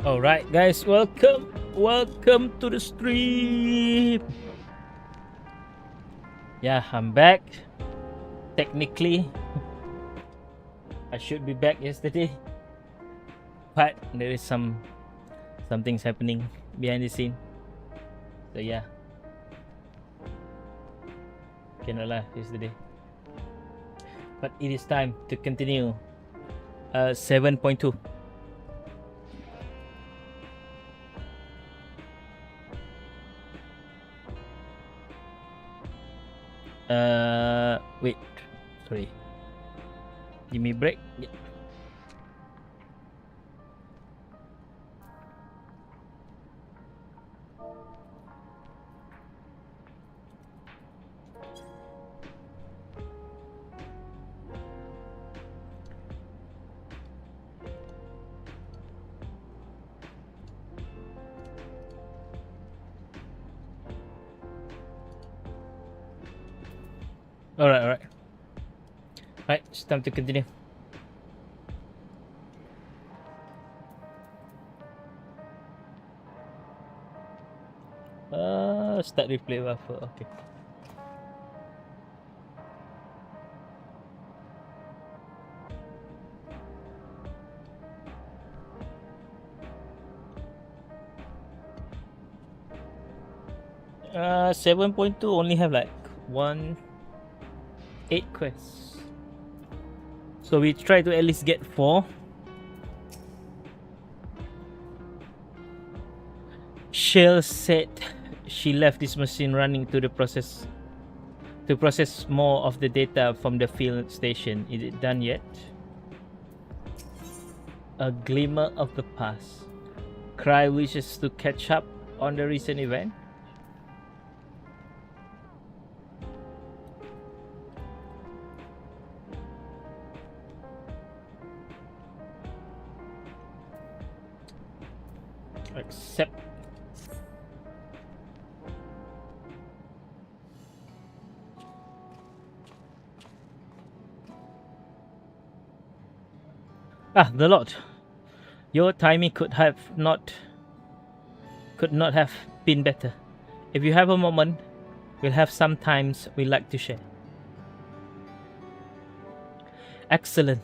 Alright guys, welcome to the stream. Yeah, I'm back. Technically, I should be back yesterday, but there is some things happening behind the scene. So yeah, cannot laugh yesterday. But it is time to continue 7.2. Wait, sorry. Give me a break. Yeah. Alright. Alright, it's time to continue. Start replay buffer. Okay. Uh, 7.2 only have like 8 quests. So we try to at least get 4. Shell said she left this machine running to process more of the data from the field station. Is it done yet? A glimmer of the past. Cry wishes to catch up on the recent event. Accept. The Lord. Your timing could not have been better. If you have a moment, we'll have some times we like to share. Excellent.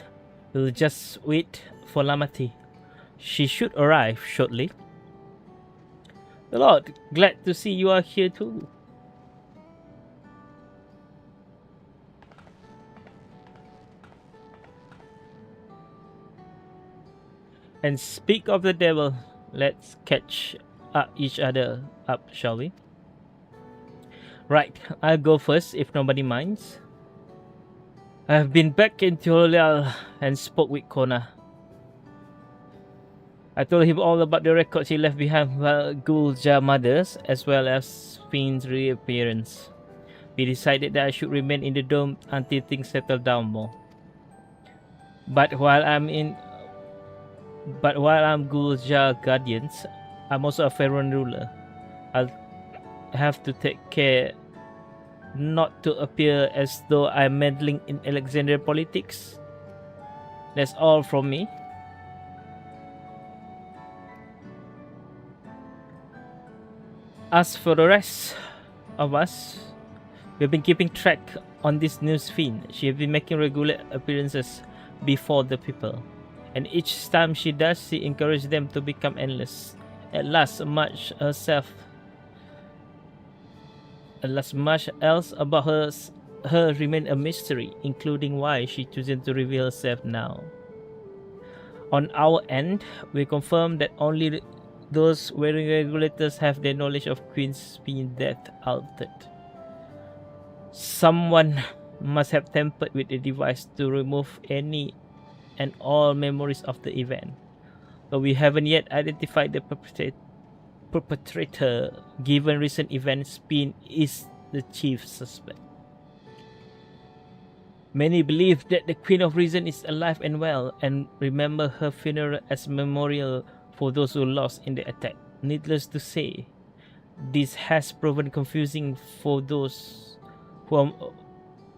We'll just wait for Lamati. She should arrive shortly. The Lord, glad to see you are here too. And speak of the devil, let's catch each other up, shall we? Right, I'll go first if nobody minds. I've been back in Tolial and spoke with Kona. I told him all about the records he left behind while Gulja mothers, as well as Finn's reappearance. We decided that I should remain in the dome until things settle down more. But while I'm Gulja Guardians, I'm also a Pharaoh ruler. I'll have to take care not to appear as though I'm meddling in Alexandrian politics. That's all from me. As for the rest of us, we've been keeping track on this news feed. She has been making regular appearances before the people, and each time she does, she encourages them to become endless. At last, much else about her remain a mystery, including why she chosen to reveal herself now. On our end, we confirm that only those wearing regulators have their knowledge of Queen's being death altered. Someone must have tampered with the device to remove any and all memories of the event, but we haven't yet identified the perpetrator. Given recent events, Spin is the chief suspect. Many believe that the Queen of Reason is alive and well, and remember her funeral as memorial for those who lost in the attack. Needless to say, this has proven confusing for those who are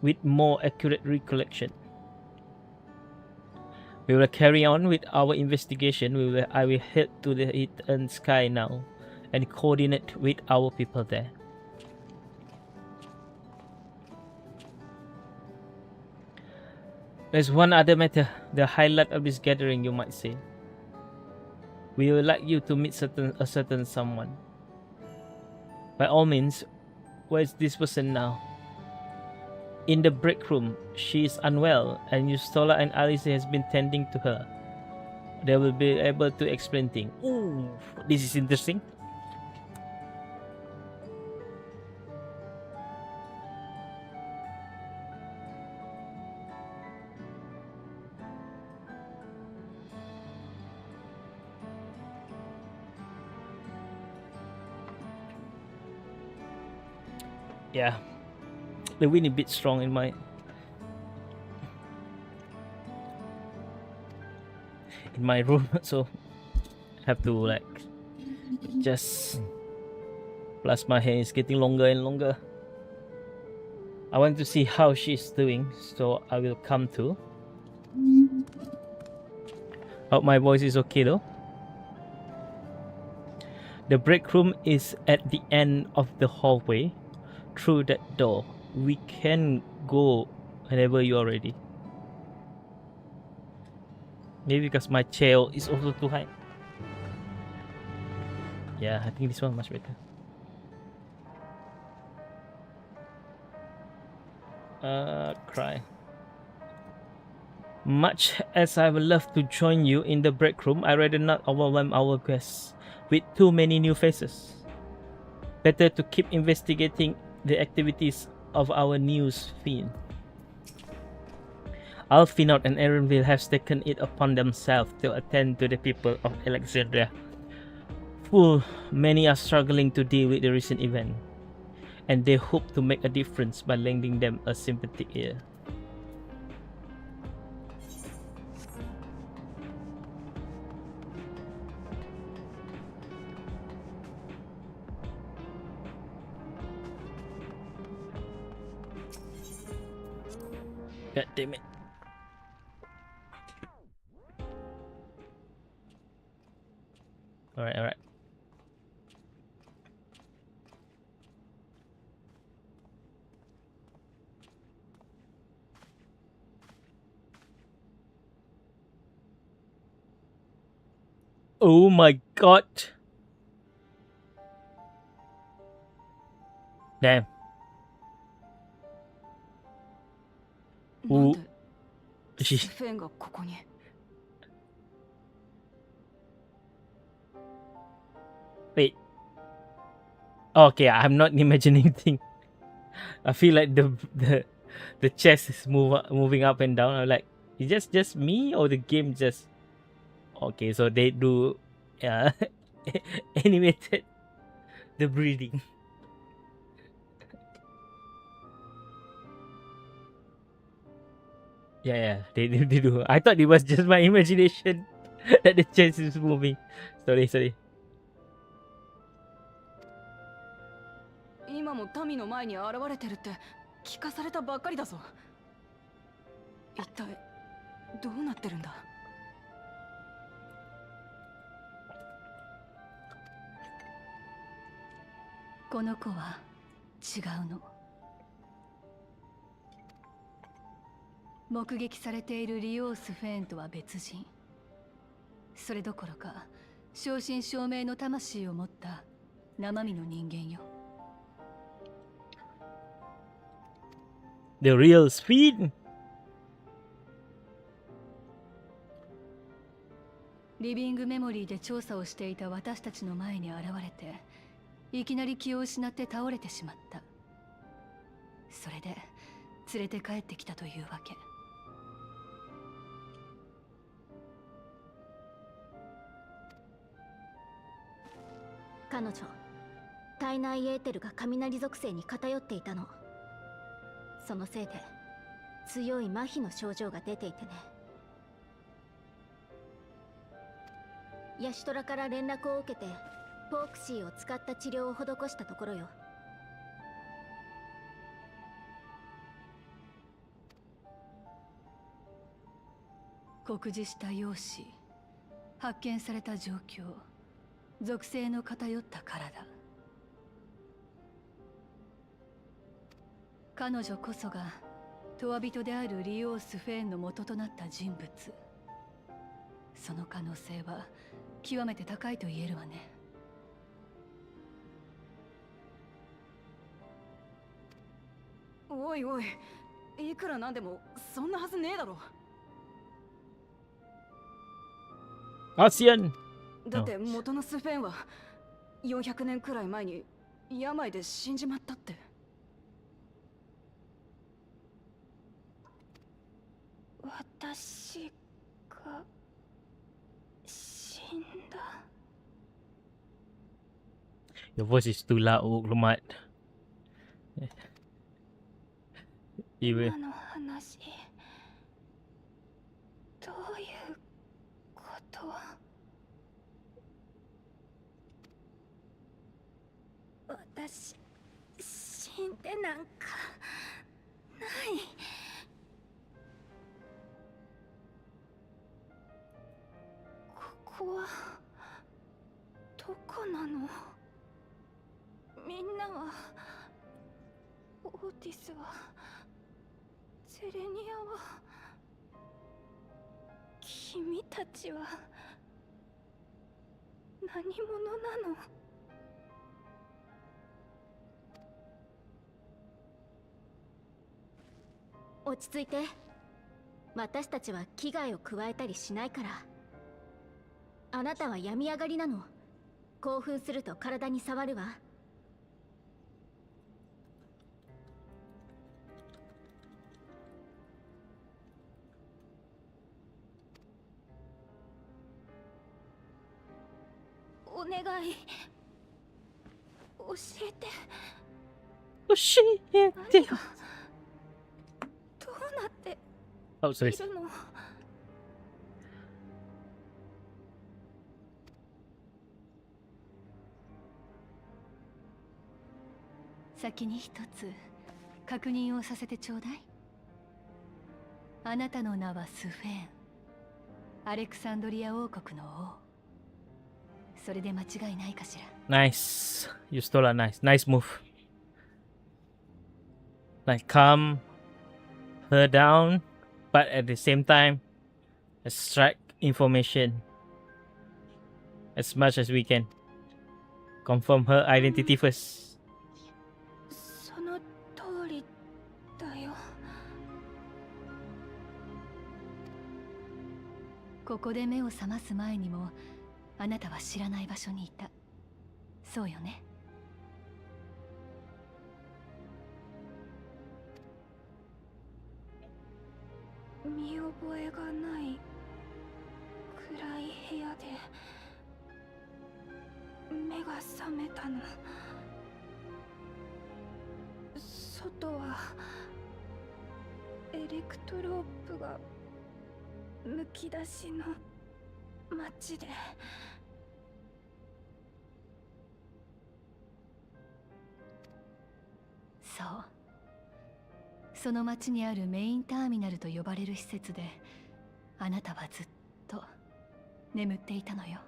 with more accurate recollection. We will carry on with our investigation. I will head to the eastern sky now and coordinate with our people there. There's one other matter, the highlight of this gathering, you might say. We would like you to meet a certain someone. By all means, where is this person now? In the break room. She is unwell, and Yustola and Alice has been tending to her. They will be able to explain things. Ooh, this is interesting. Yeah, the wind is a bit strong in my room, so I have to like just. Plus my hair is getting longer and longer. I want to see how she's doing, so I will come to. Hope my voice is okay though. The break room is at the end of the hallway. Through that door, we can go whenever you are ready. Maybe because my chair is also too high. Yeah, I think this one much better. Cry. Much as I would love to join you in the break room, I'd rather not overwhelm our guests with too many new faces. Better to keep investigating the activities of our news feed. Alphinaud and Aaronville have taken it upon themselves to attend to the people of Alexandria. Many are struggling to deal with the recent event, and they hope to make a difference by lending them a sympathetic ear. God damn it. Alright. Oh my god. Damn. Ooh. Wait. Okay, I'm not imagining things. I feel like the chest is moving up and down. I'm like, is just me or the game just okay? So they do animated the breathing. Yeah, they do. I thought it was just my imagination that the chest is moving. Sorry. 今も民の前に現れてるって聞かされたばっかりだぞ。一体どうなってるんだ。この子は違うの。目撃されているリオース・フェーンとは別人。それどころか正真正銘の魂を持った生身の人間よ。The real speed. リビングメモリーで調査をしていた私たちの前に現れて、いきなり気を失って倒れてしまった。それで連れて帰ってきたというわけ。彼女、体内エーテルが雷属性に偏っていたの。そのせいで強い麻痺の症状が出ていてね。ヤシトラから連絡を受けてポークシーを使った治療を施したところよ。酷似した容姿、発見された状況、属性の偏った体。彼女こそがトワ人であるリオース・フェーンの元となった人物。その可能性は極めて高いと言えるわね。おいおい、いくらなんでもそんなはずねえだろ。ASEAN. だって元のスフェンは400年くらい前に病で死んじまったって。私が死んだ。 Your voice is too loud, Lumat. 今の話、どういうこと？私、死んでなんかない。ここはどこなの？みんなは、オーティスは、ゼレニアは、君たちは何者なの？落ち着いて。私たちは危害を加えたりしないから。あなたは病み上がりなの。興奮すると体に触るわ。お願い、教えて。Oh shit! 何がどうなって Oh, い sorry. るの？先に一つ確認をさせてちょうだい。あなたの名はスフェーン、アレクサンドリア王国の王。それで間違いないかしら。 Nice. You stole a nice move. Like calm her down, but at the same time extract information as much as we can. Confirm her identity first. その通りだよ。ここで目を覚ます前にもあなたは知らない場所にいた。そうよね。見覚えがない暗い部屋で目が覚めたの。外はエレクトロープがむき出しの街で。そう。その町にあるメインターミナルと呼ばれる施設であなたはずっと眠っていたのよ。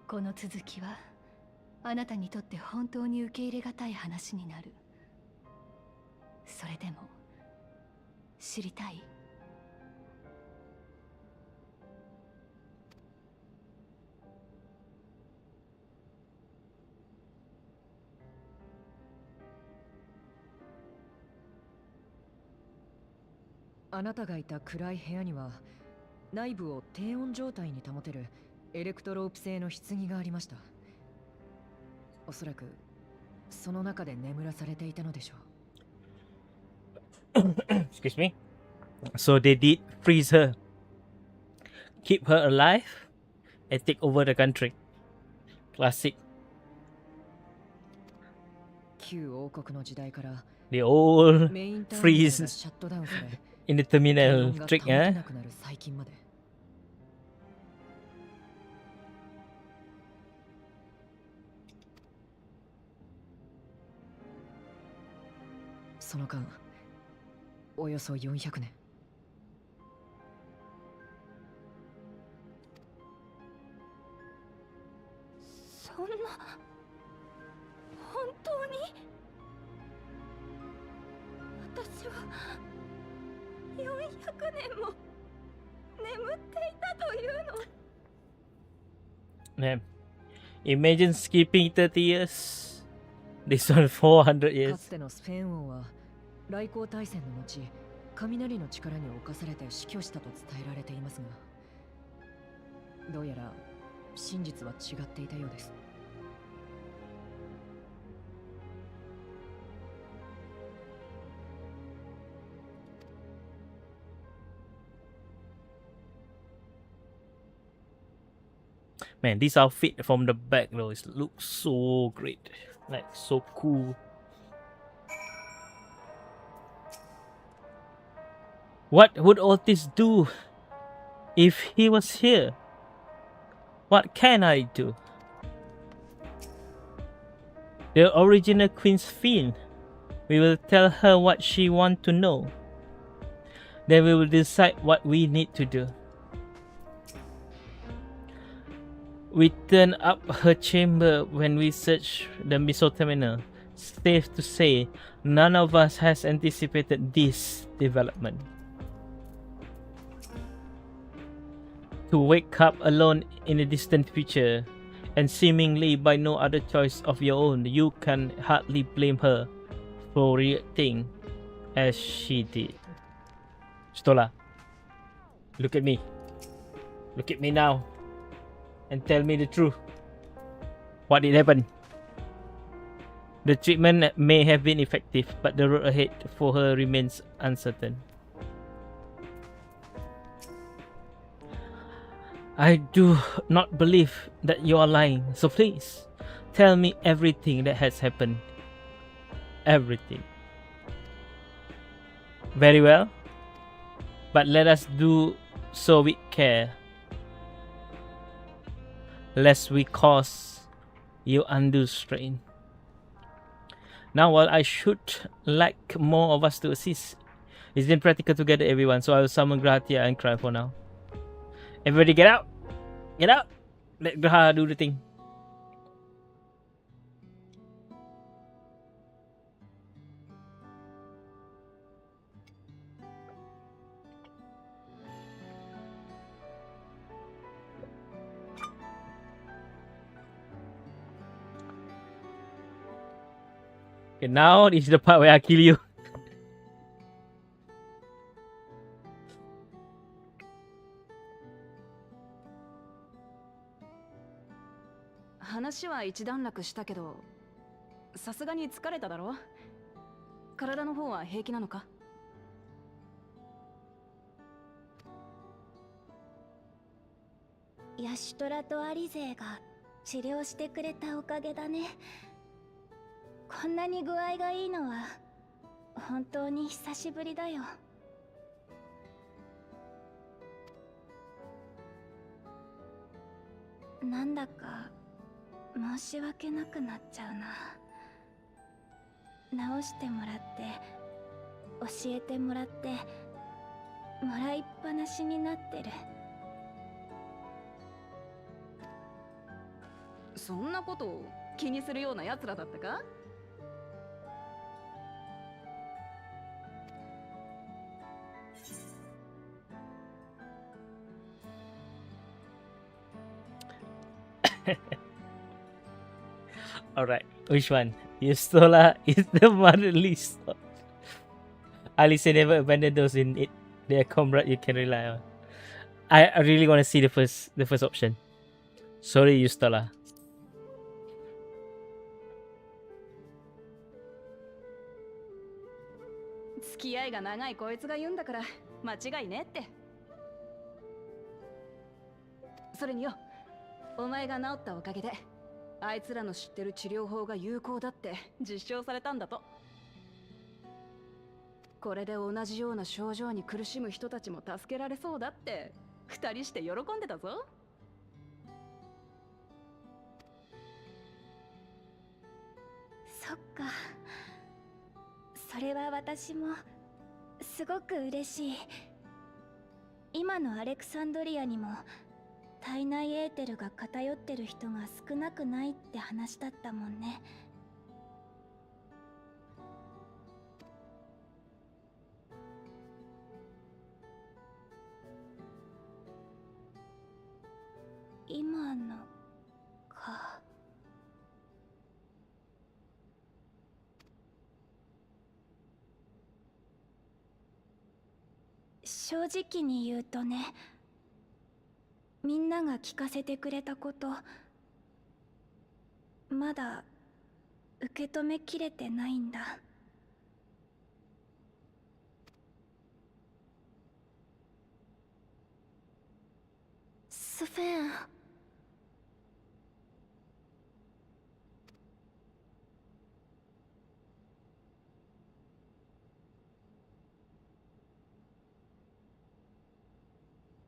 この続きはあなたにとって本当に受け入れがたい話になる。それでも知りたい？あなたがいた暗い部屋には内部を低温状態に保てるエレクトロープ製の棺がありました。おそらくその中で眠らされていたのでしょう。Excuse me. So they did freeze her, keep her alive, and take over the country. Classic. 旧王国の時代から The old メインターミナルが freeze シャットダウンされ in the 低 terminal 温が trick, 保て eh? なくなる最近まで。その間およそ400年。そんな本当に私は400年も眠っていたというの。 Man, imagine skipping 30 years. This one 400か years. つてのスフェーン王は来航大戦の後、雷の力に侵されて死去したと伝えられていますが、どうやら真実は違っていたようです。Man, this outfit from the back though, it looks so great. Like, so cool. What would Otis do if he was here? What can I do? The original Queen's Fiend. We will tell her what she wants to know. Then we will decide what we need to do. We turn up her chamber when we search the missile terminal. Safe to say, none of us has anticipated this development. To wake up alone in a distant future, and seemingly by no other choice of your own, you can hardly blame her for reacting as she did. Stola, look at me. Look at me now. And tell me the truth. What did happen? The treatment may have been effective, but the road ahead for her remains uncertain. I do not believe that you are lying, so please tell me everything that has happened. Everything. Very well, but let us do so with care, lest we cause you undue strain. Now, while I should like more of us to assist, it's been practical to gather everyone, so I will summon Gratia and cry for now. Everybody get out! Get out! Let Graha do the thing. Okay, now this is the part where I kill you. 話は一段落したけど、さすがに疲れただろ。体の方は平気なのか？ヤシュトラとアリゼが治療してくれたおかげだね。こんなに具合がいいのは本当に久しぶりだよ。なんだか申し訳なくなっちゃうな。治してもらって教えてもらってもらいっぱなしになってる。そんなことを気にするような奴らだったかAlright, which one? Yustola is the motherly soul. Alice never abandoned those in it. They're comrade you can rely on. I really want to see the first option. Sorry, Yustola. 付き合いが長いこいつが言うんだから間違いねって。それによ、お前が治ったおかげであいつらの知ってる治療法が有効だって実証されたんだと。これで同じような症状に苦しむ人たちも助けられそうだって二人して喜んでたぞ。そっか、それは私もすごく嬉しい。今のアレクサンドリアにも体内エーテルが偏ってる人が少なくないって話だったもんね。今のか。正直に言うとね、みんなが聞かせてくれたこと、まだ受け止めきれてないんだ。スフェン。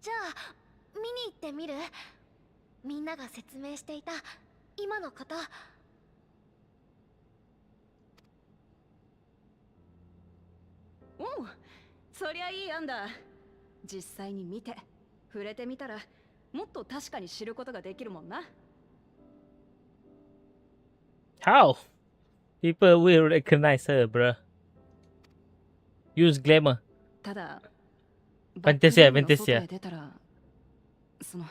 じゃあ見に行ってみる？みんなが説明していた今のこと。おう、そりゃいい案だ。実際に見て触れてみたらもっと確かに知ることができるもんな。 How? People will recognize her, bruh. Use glamour. ただファンタジアバックルームのファンタジア外へ出たら、その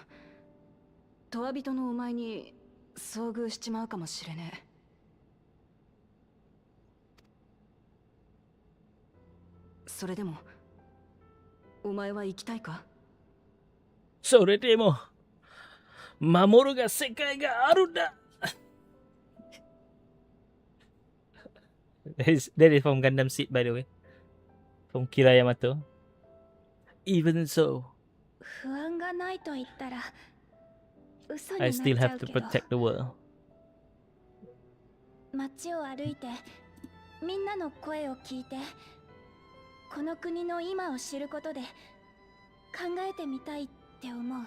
とわ人のお前に遭遇しちまうかもしれねえ。それでもお前は行きたいか？それでも守るが世界があるんだ。That is from Gundam Seed, by the way. From Kira Yamato. Even so, 不安がないと言ったら嘘に I なっ still ちゃ have う to けど、 protect the world. 街を歩いてみんなの声を聞いて、この国の今を知ることで考えてみたいって思う。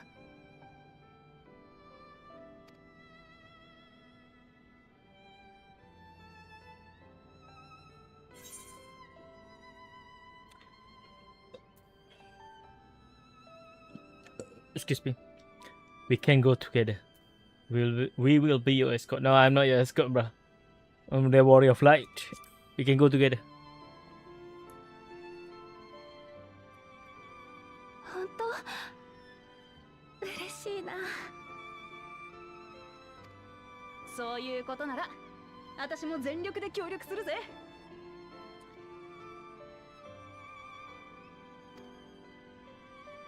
Excuse me. We can go together. We will be your escort. No, I'm not your escort, bro. I'm the warrior of light. We can go together. 本当嬉しいな。そういうことなら私も全力で協力するぜ。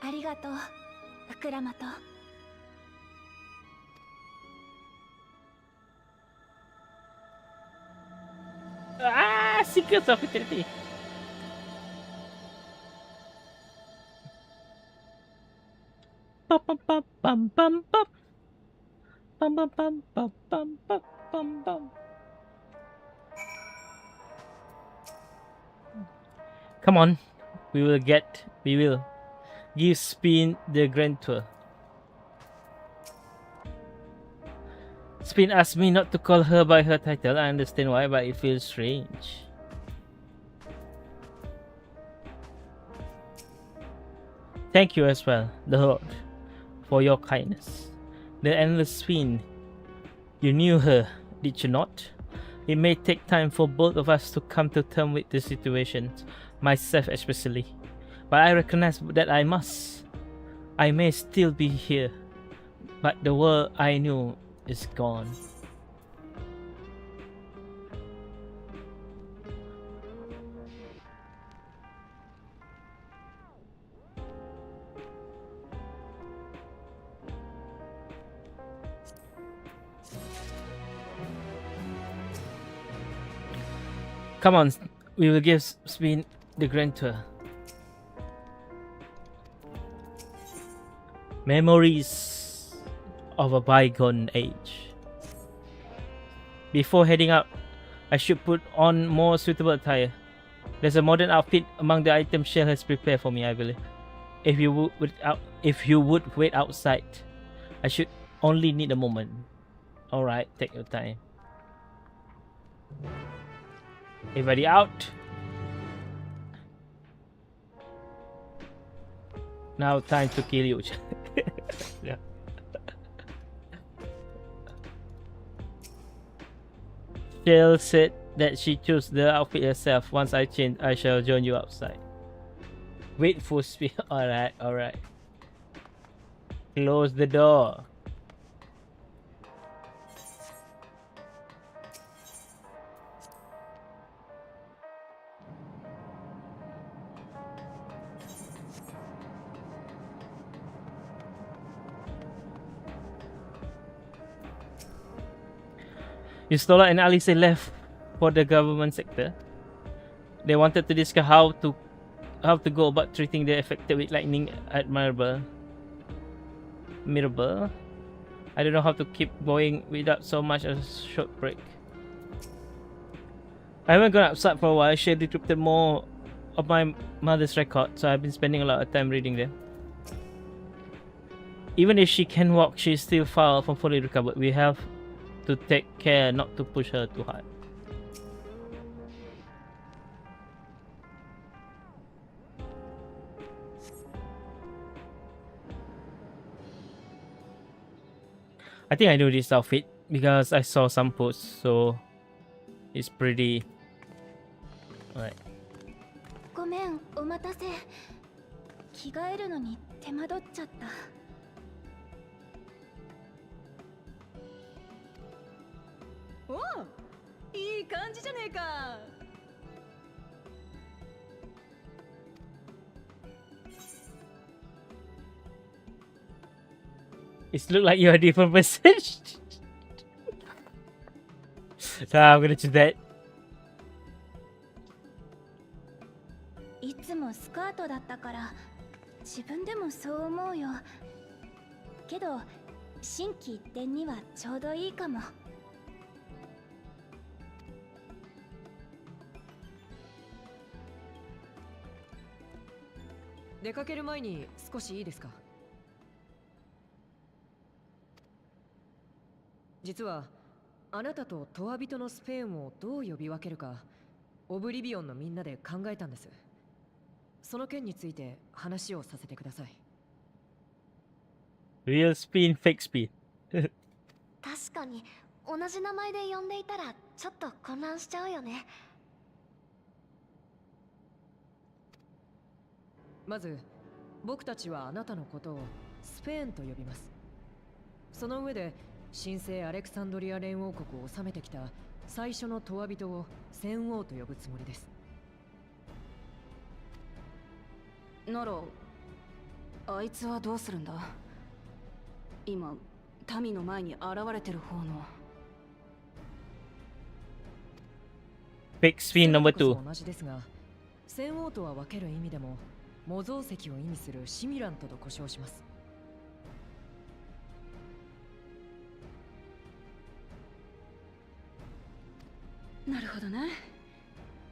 ありがとう、ウクラマト。Ah, Secrets of Eternity. Bum bum bum bum bum bum. Bum bum bum bum bum bum bum bum. Come on, we will give Spin the grand tour. Spin asked me not to call her by her title. I understand why, but it feels strange. Thank you as well, the Lord, for your kindness. The endless Spin. You knew her, did you not? It may take time for both of us to come to terms with the situation, myself especially. But I recognize that I must. I may still be here, but the world I knew is gone. Come on, we will give Spin the grand tour. Memories of a bygone age. Before heading out, I should put on more suitable attire. There's a modern outfit among the items Shell has prepared for me, I believe. If you would wait outside, I should only need a moment. Alright, take your time. Everybody out. Now time to kill you. Yeah. Shell said that she chose the outfit herself. Once I change, I shall join you outside. Wait for speed. Alright, alright. Close the door. Yustola and Alice left for the government sector. They wanted to discuss how to go about treating the affected with lightning at Mirabel. I don't know how to keep going without so much as a short break. I haven't gone outside for a while. She decrypted more of my mother's record, so I've been spending a lot of time reading them. Even if she can walk, she's still far from fully recovered. We have to take care not to push her too hard. I think I know this outfit because I saw some posts, so it's pretty. Alright. ごめん、お待たせ。着替えるのに手間取っちゃった。おお、いい感じじゃねえか。It looks like you're a different person. So I'm gonna choose that. いつもスカートだったから自分でもそう思うよ。けど心機一転にはちょうどいいかも。出かける前に少しいいですか？実はあなたとトワ人のスペーンをどう呼び分けるかオブリビオンのみんなで考えたんです。その件について話をさせてください。 Real spin, fake spin. 確かに同じ名前で呼んでいたらちょっと混乱しちゃうよね。まず僕たちはあなたのことをスペーンと呼びます。その上で神聖アレクサンドリア連王国を治めてきた最初のトワ人を戦王と呼ぶつもりです。ならあいつはどうするんだ？今民の前に現れてる方の Fake spin number 2. 同じですが、戦王とは分ける意味でも模造石を意味するシミラントと呼称します。なるほどね。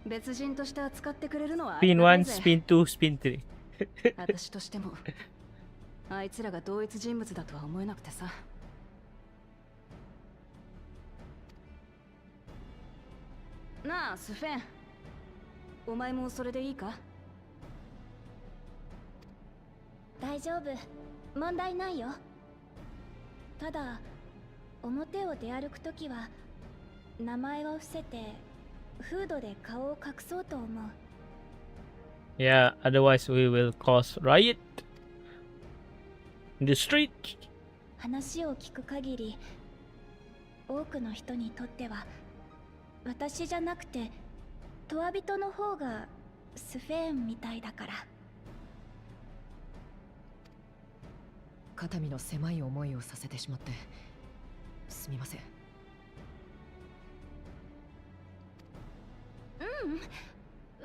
別人として扱ってくれるのは Spin 1, spin 2, spin 3. 私としてもあいつらが同一人物だとは思えなくてさ。なあスフェン、お前もそれでいいか？大丈夫、問題ないよ。ただ表を出歩くときは名前を伏せてフードで顔を隠そうと思う。 Yeah, otherwise we will cause riot in the street. 話を聞く限り多くの人にとっては私じゃなくてトワ人の方がスフェーンみたいだから。肩身の狭い思いをさせてしまってすみません。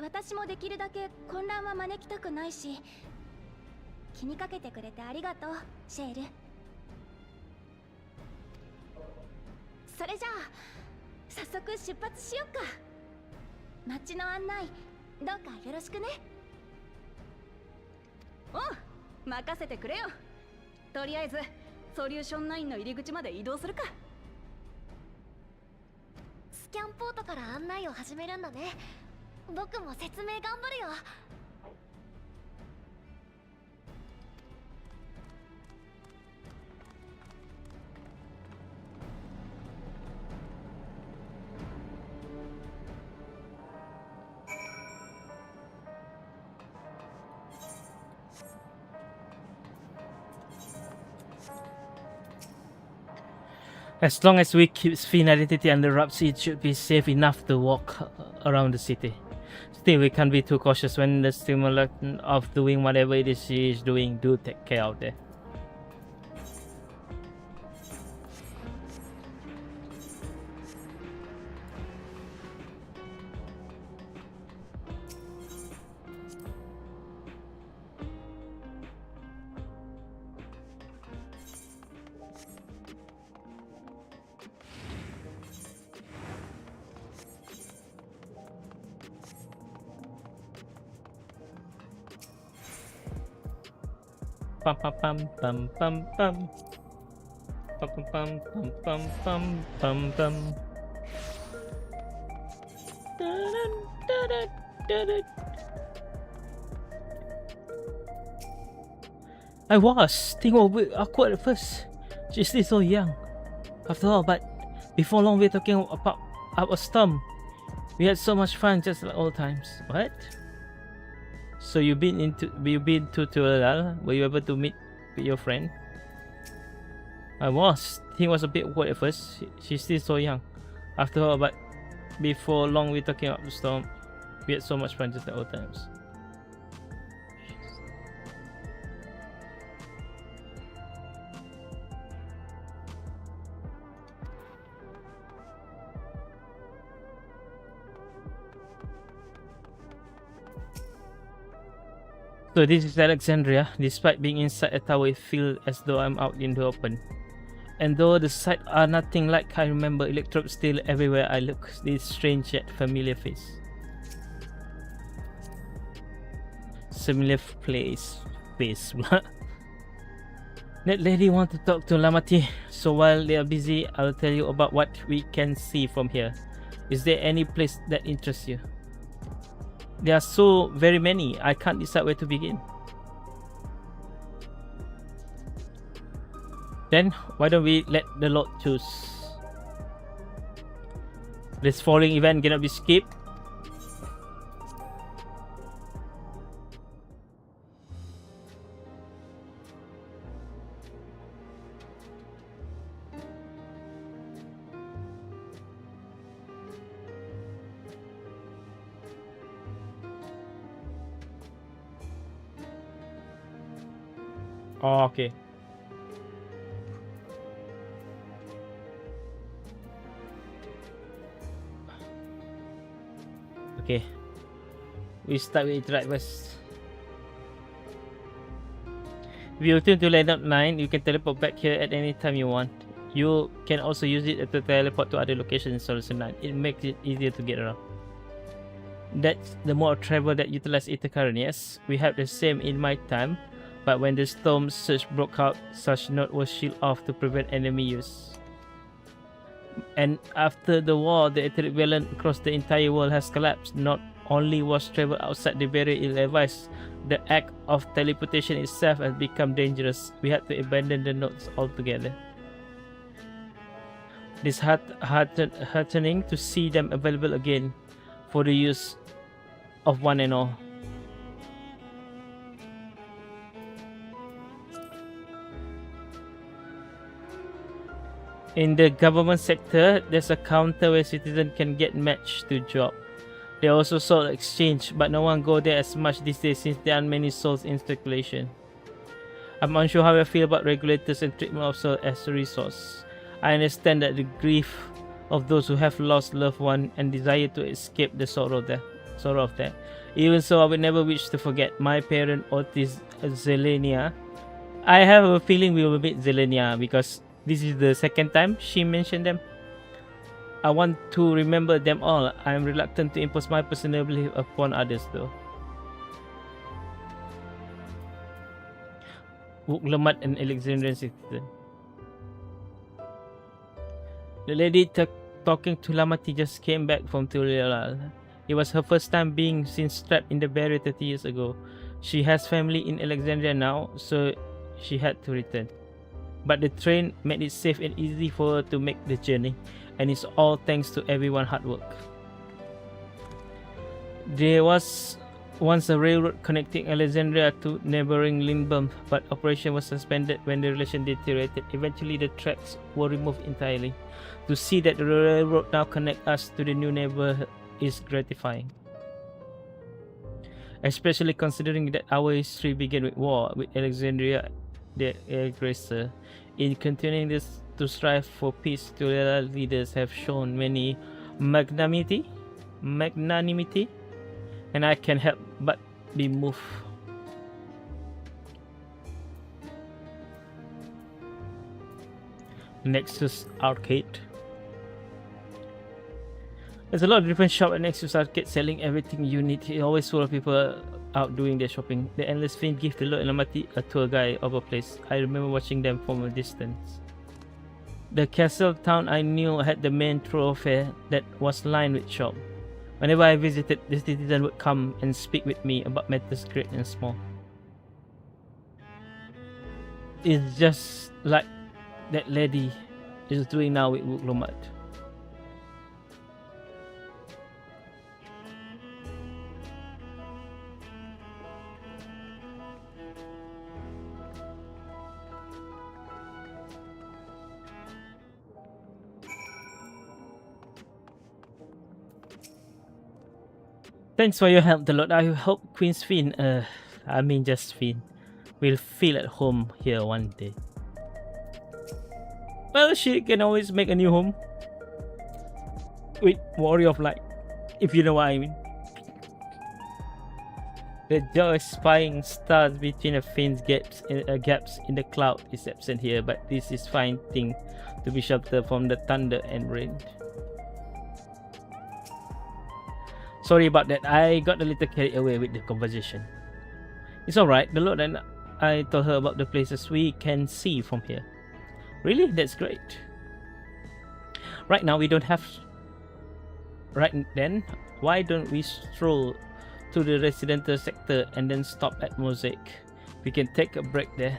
私もできるだけ混乱は招きたくないし、気にかけてくれてありがとう、シェール。それじゃあ早速出発しよっか。街の案内どうかよろしくね。おう、任せてくれよ。とりあえずソリューション9の入り口まで移動するか。スキャンポートから案内を始めるんだね。僕も説明頑張るよ。As long as we keep Finn's identity under wraps, it should be safe enough to walk around the city. Still, we can't be too cautious when the stimulant of doing whatever it is she is doing. Do take care out there. Pum pum pum pum pum pum pum pum pum pum pum pum pum. I was thinking a bit awkward at first. She's still so young, after all. But before long, we're talking about our storm. We had so much fun, just like old times. What? So you've been to Tulal? Were you able to meet with your friend? I was. He was a bit awkward at first. She's still so young, after all. But before long, we're talking about the storm. We had so much fun, just like old times. So this is Alexandria. Despite being inside a tower, it feels as though I'm out in the open. And though the sights are nothing like I remember, electrobes still everywhere I look. This strange yet familiar face. Similar place. That lady wants to talk to Lamati. So while they are busy, I'll tell you about what we can see from here. Is there any place that interests you? There are so very many, I can't decide where to begin. Then, why don't we let the Lord choose? This following event cannot be skipped. Oh, okay. Okay. We start with it right first. If you return to layout 9, you can teleport back here at any time you want. You can also use it to teleport to other locations in Solution 9. It makes it easier to get around. That's the mode of travel that utilizes Ether current. Yes, we have the same in my time. But when the storm surge broke out, such node was shielded off to prevent enemy use. And after the war, the etheric balance across the entire world has collapsed. Not only was travel outside the barrier ill-advised, the act of teleportation itself has become dangerous. We had to abandon the nodes altogether. It's heartening to see them available again for the use of one and all. In the government sector, there's a counter where citizens can get matched to job. They also sold exchange, but no one go there as much these days since there aren't many souls in circulation. I'm unsure how I feel about regulators and treatment of souls as a resource. I understand that the grief of those who have lost loved ones and desire to escape the sorrow of that. Even so, I would never wish to forget my parent Otis Zelenia. I have a feeling we will meet Zelenia because this is the second time she mentioned them. I want to remember them all. I am reluctant to impose my personal belief upon others though. Wuklemat and Alexandrian citizen. The lady talking to Lamati just came back from Tulal. It was her first time being since trapped in the barrier 30 years ago. She has family in Alexandria now, so she had to return. But the train made it safe and easy for her to make the journey, and it's all thanks to everyone's hard work. There was once a railroad connecting Alexandria to neighboring Lindbergh, but operation was suspended when the relation deteriorated. Eventually, the tracks were removed entirely. To see that the railroad now connects us to the new neighborhood is gratifying. Especially considering that our history began with war, with Alexandria the aggressor. In continuing this to strive for peace, Tulela leaders have shown many magnanimity, and I can help but be moved. Nexus Arcade. There's a lot of different shops at Nexus Arcade selling everything you need. It's always full of people out doing their shopping. The Endless Fiend give the Lord Elamati a tour guide of a place. I remember watching them from a distance. The castle town I knew had the main thoroughfare that was lined with shops. Whenever I visited, the citizen would come and speak with me about matters great and small. It's just like that lady is doing now with Wuklomat. Thanks for your help, the Lord. I hope Queen's Fiend, just Fiend, will feel at home here one day. Well, she can always make a new home with Warrior of Light, if you know what I mean. The joy of spying stars between the Fiend's gaps in the cloud is absent here, but this is fine thing to be sheltered from the thunder and rain. Sorry about that, I got a little carried away with the conversation. It's alright, the Lord and I told her about the places we can see from here. Really? That's great. Right now we don't have... Right then, why don't we stroll to the residential sector and then stop at Mosaic? We can take a break there.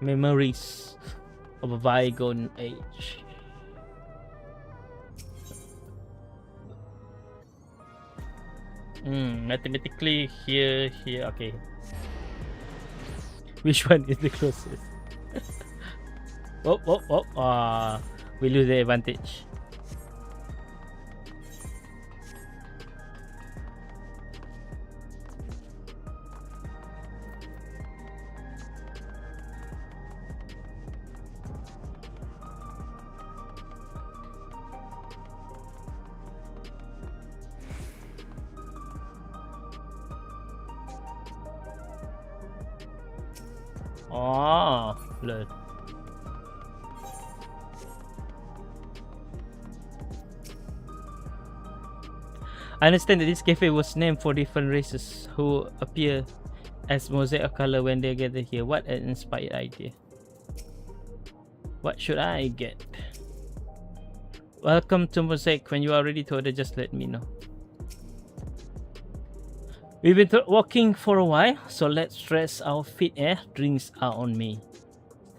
Memories of a bygone age. Mathematically here, okay. Which one is the closest? We lose the advantage. Lol. I understand that this cafe was named for different races who appear as mosaic of color when they gather here. What an inspired idea. What should I get? Welcome to Mosaic. When you are ready to order, just let me know. We've been walking for a while, so let's rest our feet. Drinks are on me.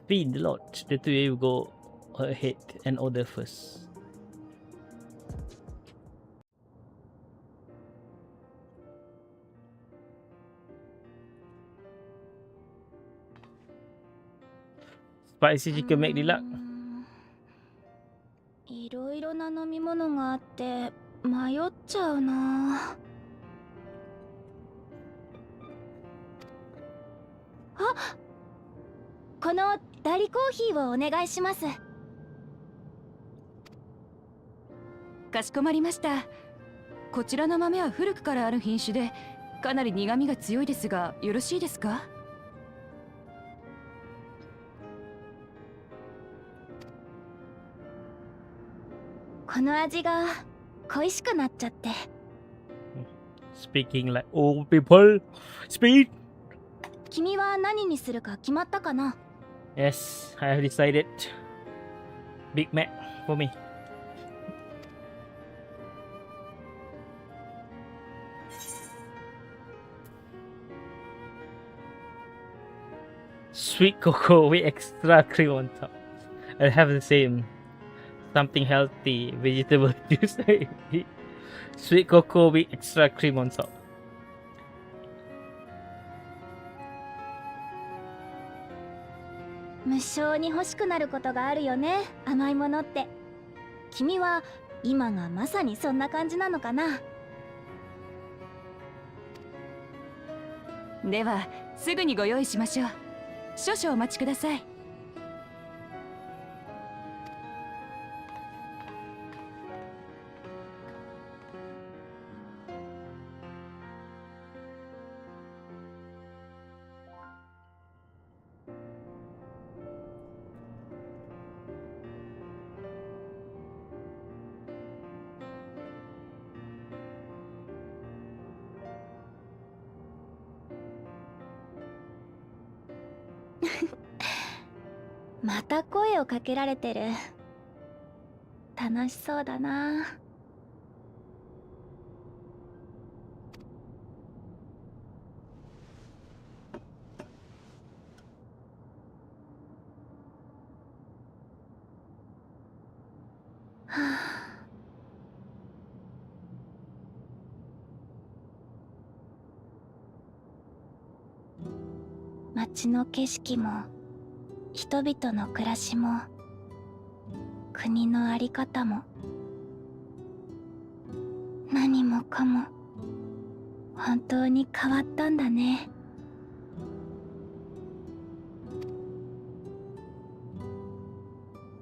Feed the lot. The two of you go ahead and order first. Spicy chicken make deluxe. いろいろな飲み物があって迷っちゃうな。あ、このダリコーヒーをお願いします。かしこまりました。こちらの豆は古くからある品種でかなり苦味が強いですが、よろしいですか？この味が恋しくなっちゃって。Speaking like old people speak. 君は何にするか決まったかな？ Yes, I have decided. Big Mac for me. Sweet cocoa with extra cream on top. I have the same. Something healthy, vegetable juice. Sweet cocoa with extra cream on top. 無性に欲しくなることがあるよね、甘いものって。君は今がまさにそんな感じなのかな。ではすぐにご用意しましょう。少々お待ちください。また声をかけられてる。楽しそうだな。はあ、街の景色も人々の暮らしも国の在り方も何もかも本当に変わったんだね。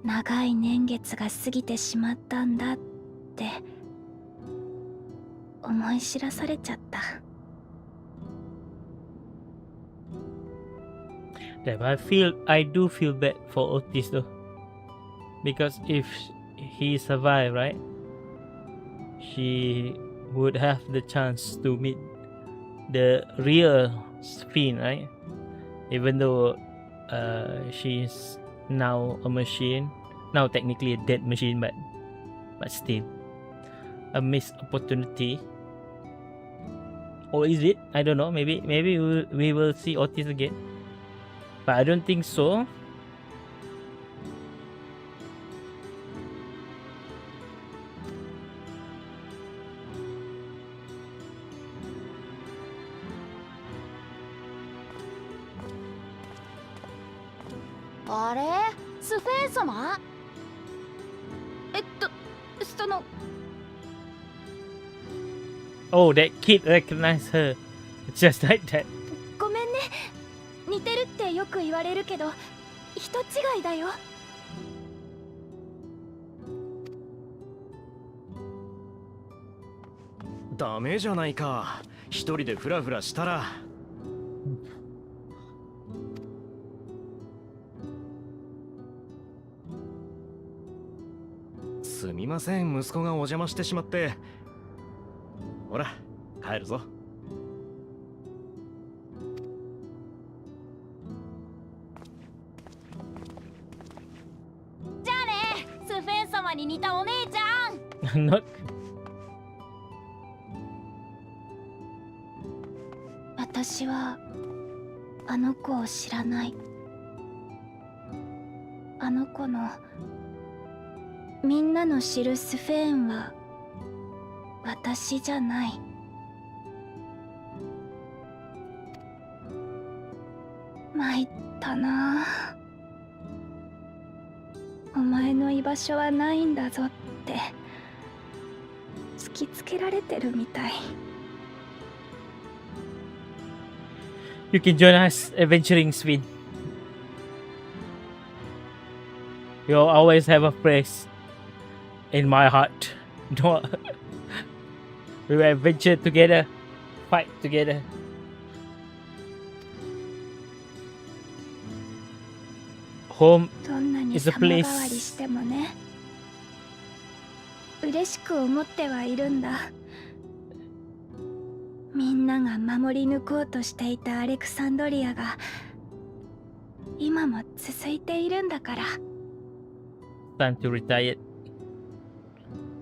長い年月が過ぎてしまったんだって思い知らされちゃった。Damn, I do feel bad for Otis though, because if he survived, right, she would have the chance to meet the real Sphin, right? Even though she's now a machine, now technically a dead machine, but still a missed opportunity. Or is it? I don't know. Maybe we will see Otis again. But I don't think so. Oh, that kid recognized her just like that. ごめんね。似てるってよく言われるけど人違いだよ。ダメじゃないか。一人でフラフラしたら。すみません、息子がお邪魔してしまって。ほら、帰るぞ。じゃあね、スフェン様に似たお姉ちゃん。Not. 私はあの子を知らない。あの子のみんなの知るスフェーンは私じゃない。参ったな。お前の居場所はないんだぞって突きつけられてるみたい。You can join us adventuring Sphin. You'll always have a place in my heart. We will adventure together, fight together. Home どんなに is a 様変わり place. してもね、嬉しく思ってはいるんだ。みんなが守り抜こうとしていたアレクサンドリアが今も続いているんだから。Time to retire.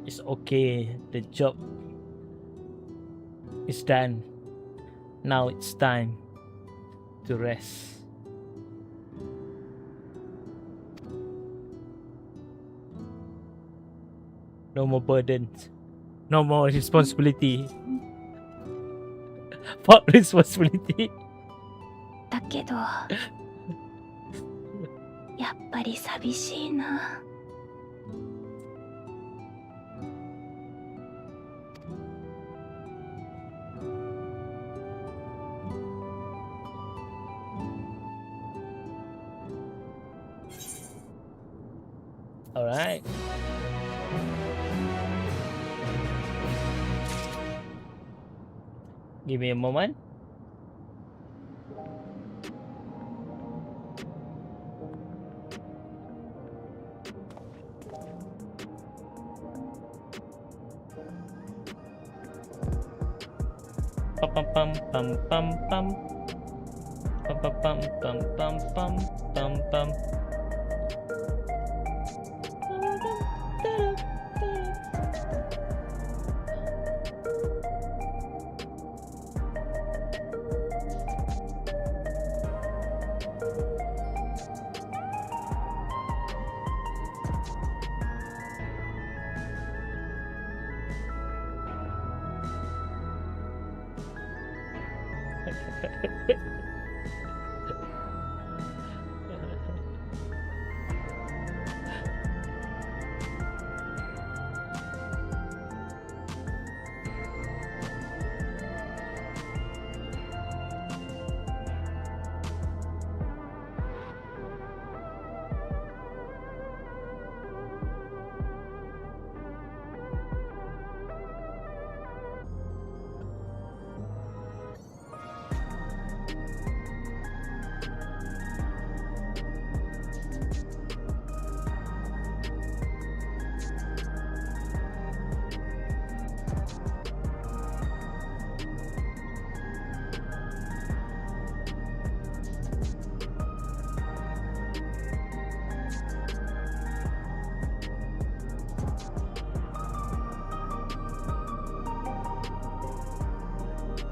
It's okay. The job is done. Now it's time to rest. No more burdens. No more responsibility. What responsibility? だけどやっぱり寂しいな。Alright. Give me a moment. Pum pum pum pum pum pum pum pum pum pum pum pum pum pum.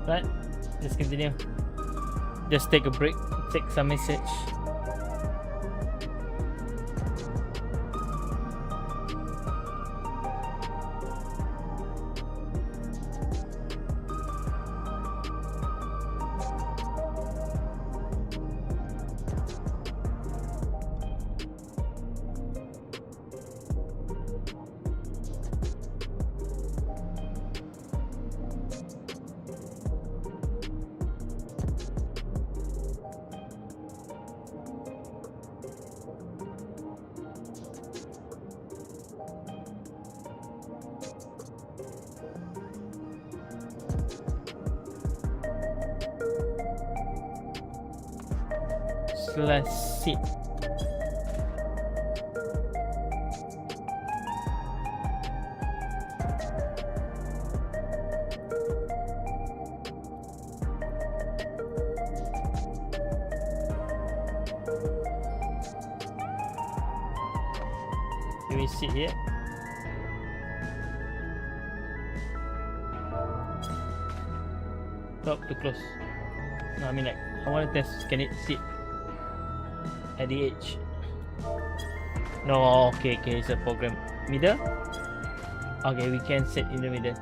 Right, let's continue. Just take a break, take some message. Let's see. Can we see here? Stop too close. No, I mean like I want to test. Can it sit at the edge? No, okay, it's a program. Middle? Okay, we can sit in the middle.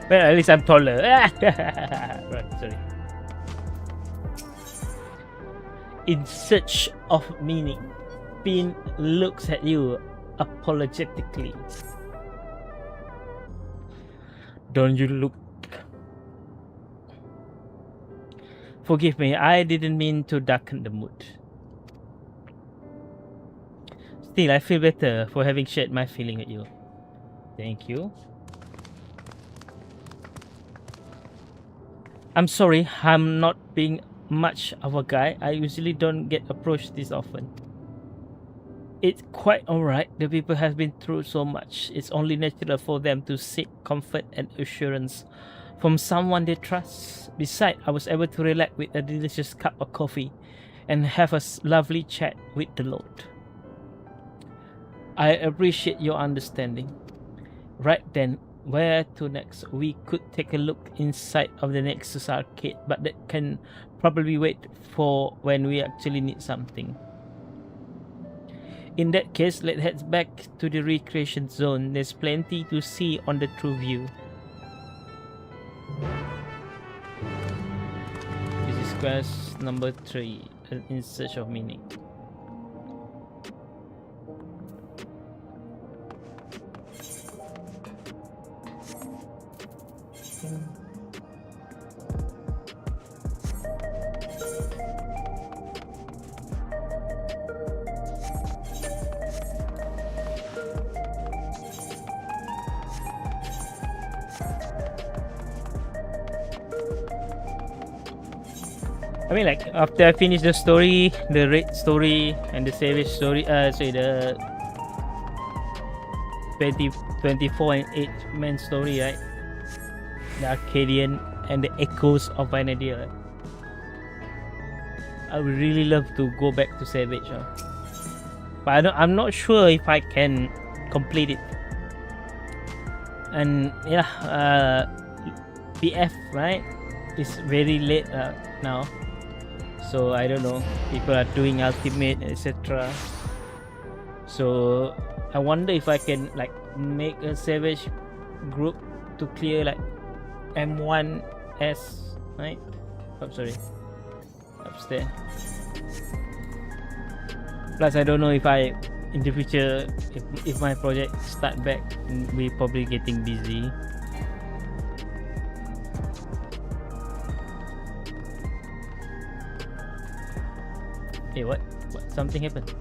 Well, at least I'm taller. Right, sorry. In search of meaning, Pin looks at you apologetically. Don't you look? Forgive me, I didn't mean to darken the mood. Still, I feel better for having shared my feeling with you. Thank you. I'm sorry, I'm not being much of a guy. I usually don't get approached this often. It's quite alright. The people have been through so much. It's only natural for them to seek comfort and assurance from someone they trust. Besides, I was able to relax with a delicious cup of coffee and have a lovely chat with the Lord. I appreciate your understanding. Right then, where to next? We could take a look inside of the Nexus arcade, but that can probably wait for when we actually need something. In that case, let's head back to the recreation zone. There's plenty to see on the true view. This is quest number 3, in search of meaning. I mean, like, after I finish the story, the raid story and the savage story, the 24 and 8 man story, right? The Arcadian and the echoes of Vanadiel. Right? I would really love to go back to Savage, but I'm not sure if I can complete it. And yeah, PF, right? It's very late now, so I don't know. People are doing ultimate, etc. So I wonder if I can like make a Savage group to clear like M1S, right? Oh, sorry, upstairs. Plus, I don't know if I, in the future, if my project start back, we probably getting busy. Hey, what? Something happened.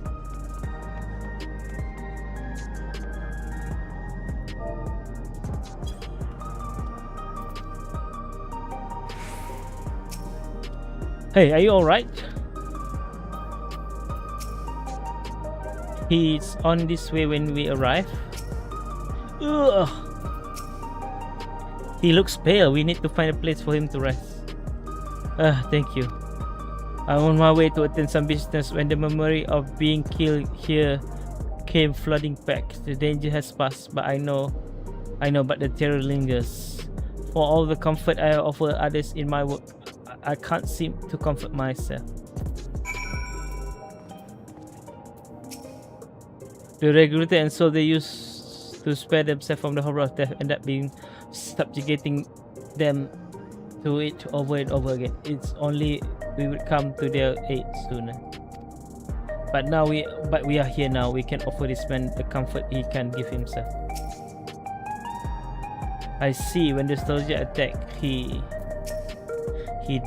Hey, are you alright? He's on this way when we arrive. Ugh. He looks pale. We need to find a place for him to rest. Thank you. I'm on my way to attend some business when the memory of being killed here came flooding back. The danger has passed, but I know, but the terror lingers. For all the comfort I offer others in my work, I can't seem to comfort myself. The recruiter and so they use to spare themselves from the horror of death end up being subjugating them to it over and over again. It's only we would come to their aid sooner. But we are here now. We can offer this man the comfort he can give himself. I see. When the soldier attacked, he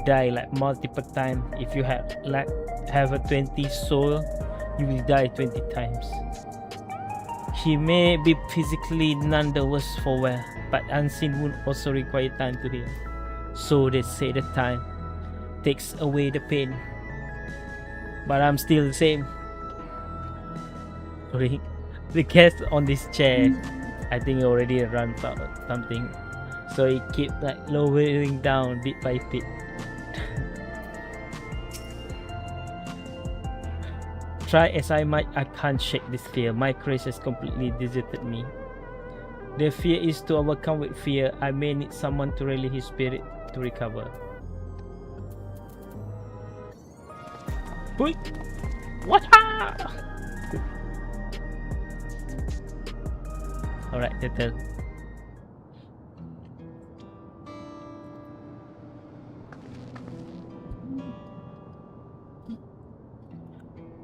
died like multiple times. If you have a 20 soul, you will die 20 times. He may be physically none the worse for wear, but unseen wound also require time to heal. So they say the time takes away the pain, but I'm still the same. Sorry, the cat on this chair, I think already run out of something, so it keep like lowering down bit by bit. Try as I might, I can't shake this fear. My courage has completely deserted me. The fear is to overcome with fear. I may need someone to rally his spirit to recover. Wait! What? Alright, Tetel.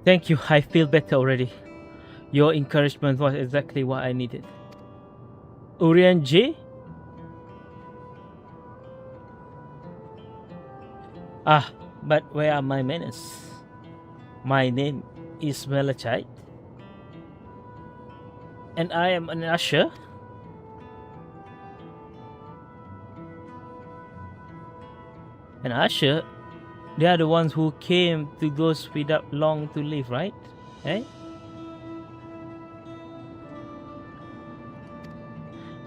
Thank you, I feel better already. Your encouragement was exactly what I needed. Urian J? But where are my manners? My name is Melachite, and I am an usher. An usher? They are the ones who came to those without long to live, right? Eh?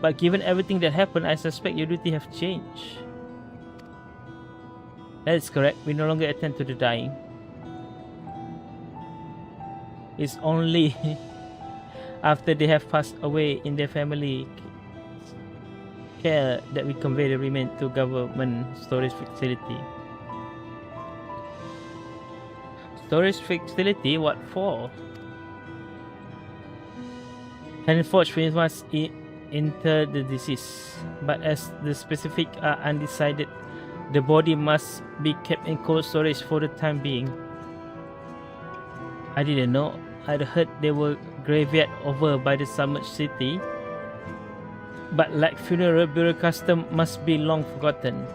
But given everything that happened, I suspect your duty have changed. That is correct. We no longer attend to the dying. It's only after they have passed away in their family care that we convey the remains to government storage facility. Storage facility? What for? Henforth we must enter the disease, but as the specific are undecided, the body must be kept in cold storage for the time being. I didn't know. I'd heard there were graveyard over by the submerged city, but like funeral burial custom must be long forgotten.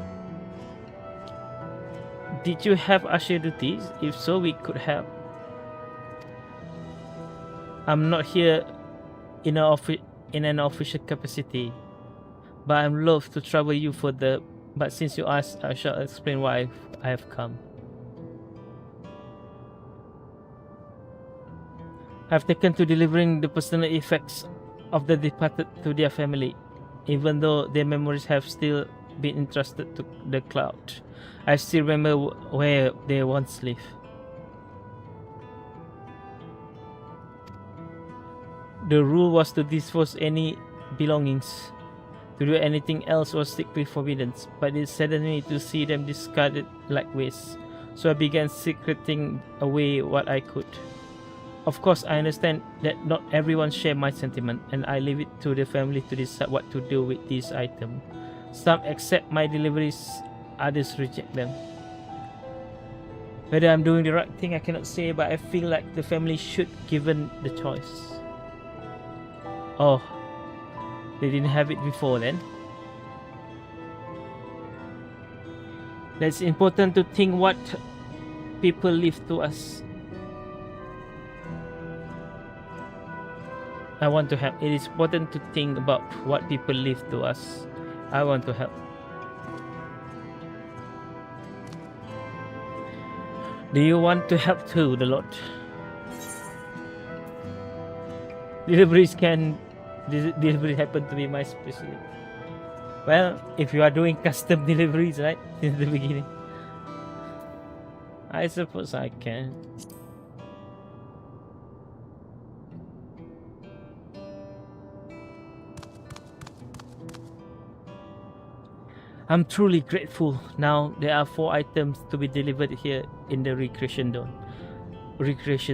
Did you have usher duties? If so, we could help. I'm not here in an official capacity, but I'm loath to trouble you further. But since you asked, I shall explain why I have come. I've taken to delivering the personal effects of the departed to their family, even though their memories have still been entrusted to the cloud. I still remember where they once lived. The rule was to dispose any belongings. To do anything else was strictly forbidden, but it saddened me to see them discarded like waste, so I began secreting away what I could. Of course, I understand that not everyone shares my sentiment, and I leave it to the family to decide what to do with these items. Some accept my deliveries, others reject them. Whether I'm doing the right thing, I cannot say, but I feel like the family should given the choice. Oh, they didn't have it before then. It's important to think what people leave to us. I want to help. It is important to think about what people leave to us. I want to help. Do you want to help too, the Lord? Deliveries happen to be my specialty. Well, if you are doing custom deliveries, right, since the beginning, I suppose I can. I'm truly grateful. Now there are 4 items to be delivered here in the recreation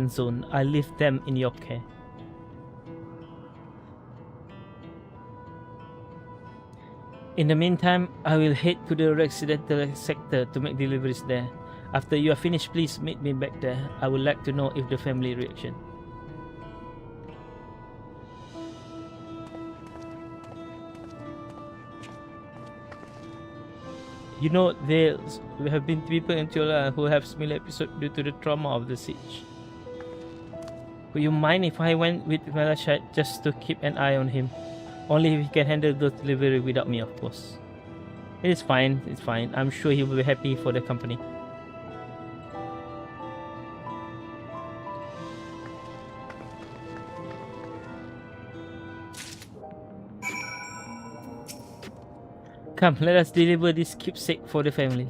zone. I leave them in your care. In the meantime, I will head to the residential sector to make deliveries there. After you are finished, please meet me back there. I would like to know if the family reaction. You know, there have been people in Tiola who have similar episodes due to the trauma of the siege. Would you mind if I went with Melashite just to keep an eye on him? Only if he can handle the delivery without me, of course. It is fine, it's fine. I'm sure he will be happy for the company. Come, let us deliver this keepsake for the family.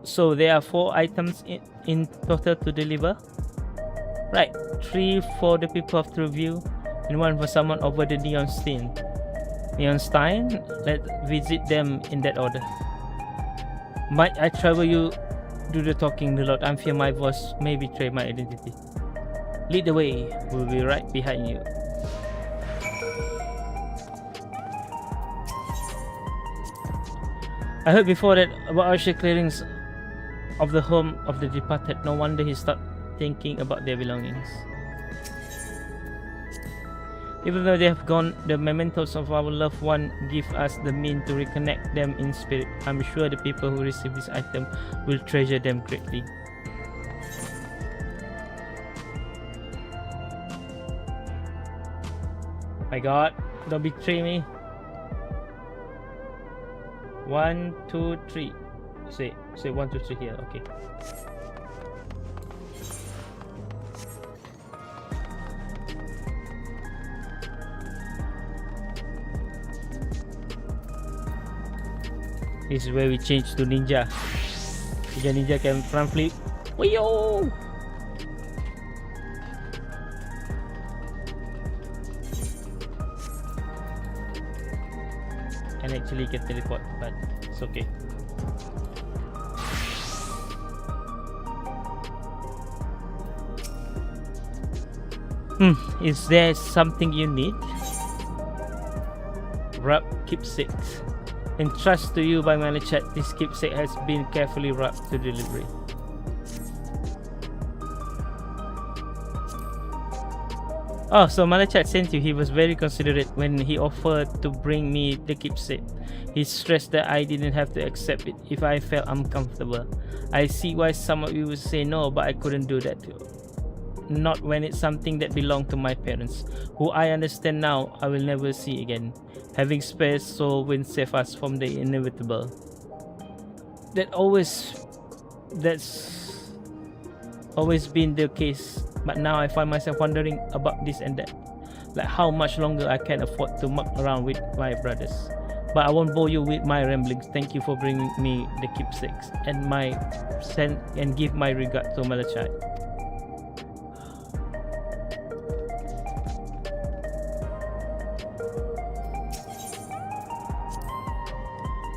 So there are 4 items in total to deliver. Right, 3 for the people of Trueview and 1 for someone over the Neon Stein. Let's visit them in that order. Might I trouble you do the talking, the Lord? I fear my voice may betray my identity. Lead the way, we'll be right behind you. I heard before that about Usher clearings of the home of the departed. No wonder he started thinking about their belongings. Even though they have gone, the mementos of our loved one give us the means to reconnect them in spirit. I'm sure the people who receive this item will treasure them greatly. My God, don't betray me. 1, 2, 3. Say 1, 2, 3 here. Okay. This is where we change to ninja. Ninja can front flip. Wee-yo! And actually can teleport, but it's okay. Is there something you need? Wrap keepsake. Entrusted to you by Malichat, this keepsake has been carefully wrapped to delivery. Oh, so Malichat sent you. He was very considerate when he offered to bring me the keepsake. He stressed that I didn't have to accept it if I felt uncomfortable. I see why some of you would say no, but I couldn't do that. Not when it's something that belonged to my parents, who I understand now I will never see again. Having spared soul will save us from the inevitable. That's always been the case, but now I find myself wondering about this and that. Like how much longer I can afford to muck around with my brothers. But I won't bore you with my ramblings. Thank you for bringing me the keepsakes and give my regard to Malachai.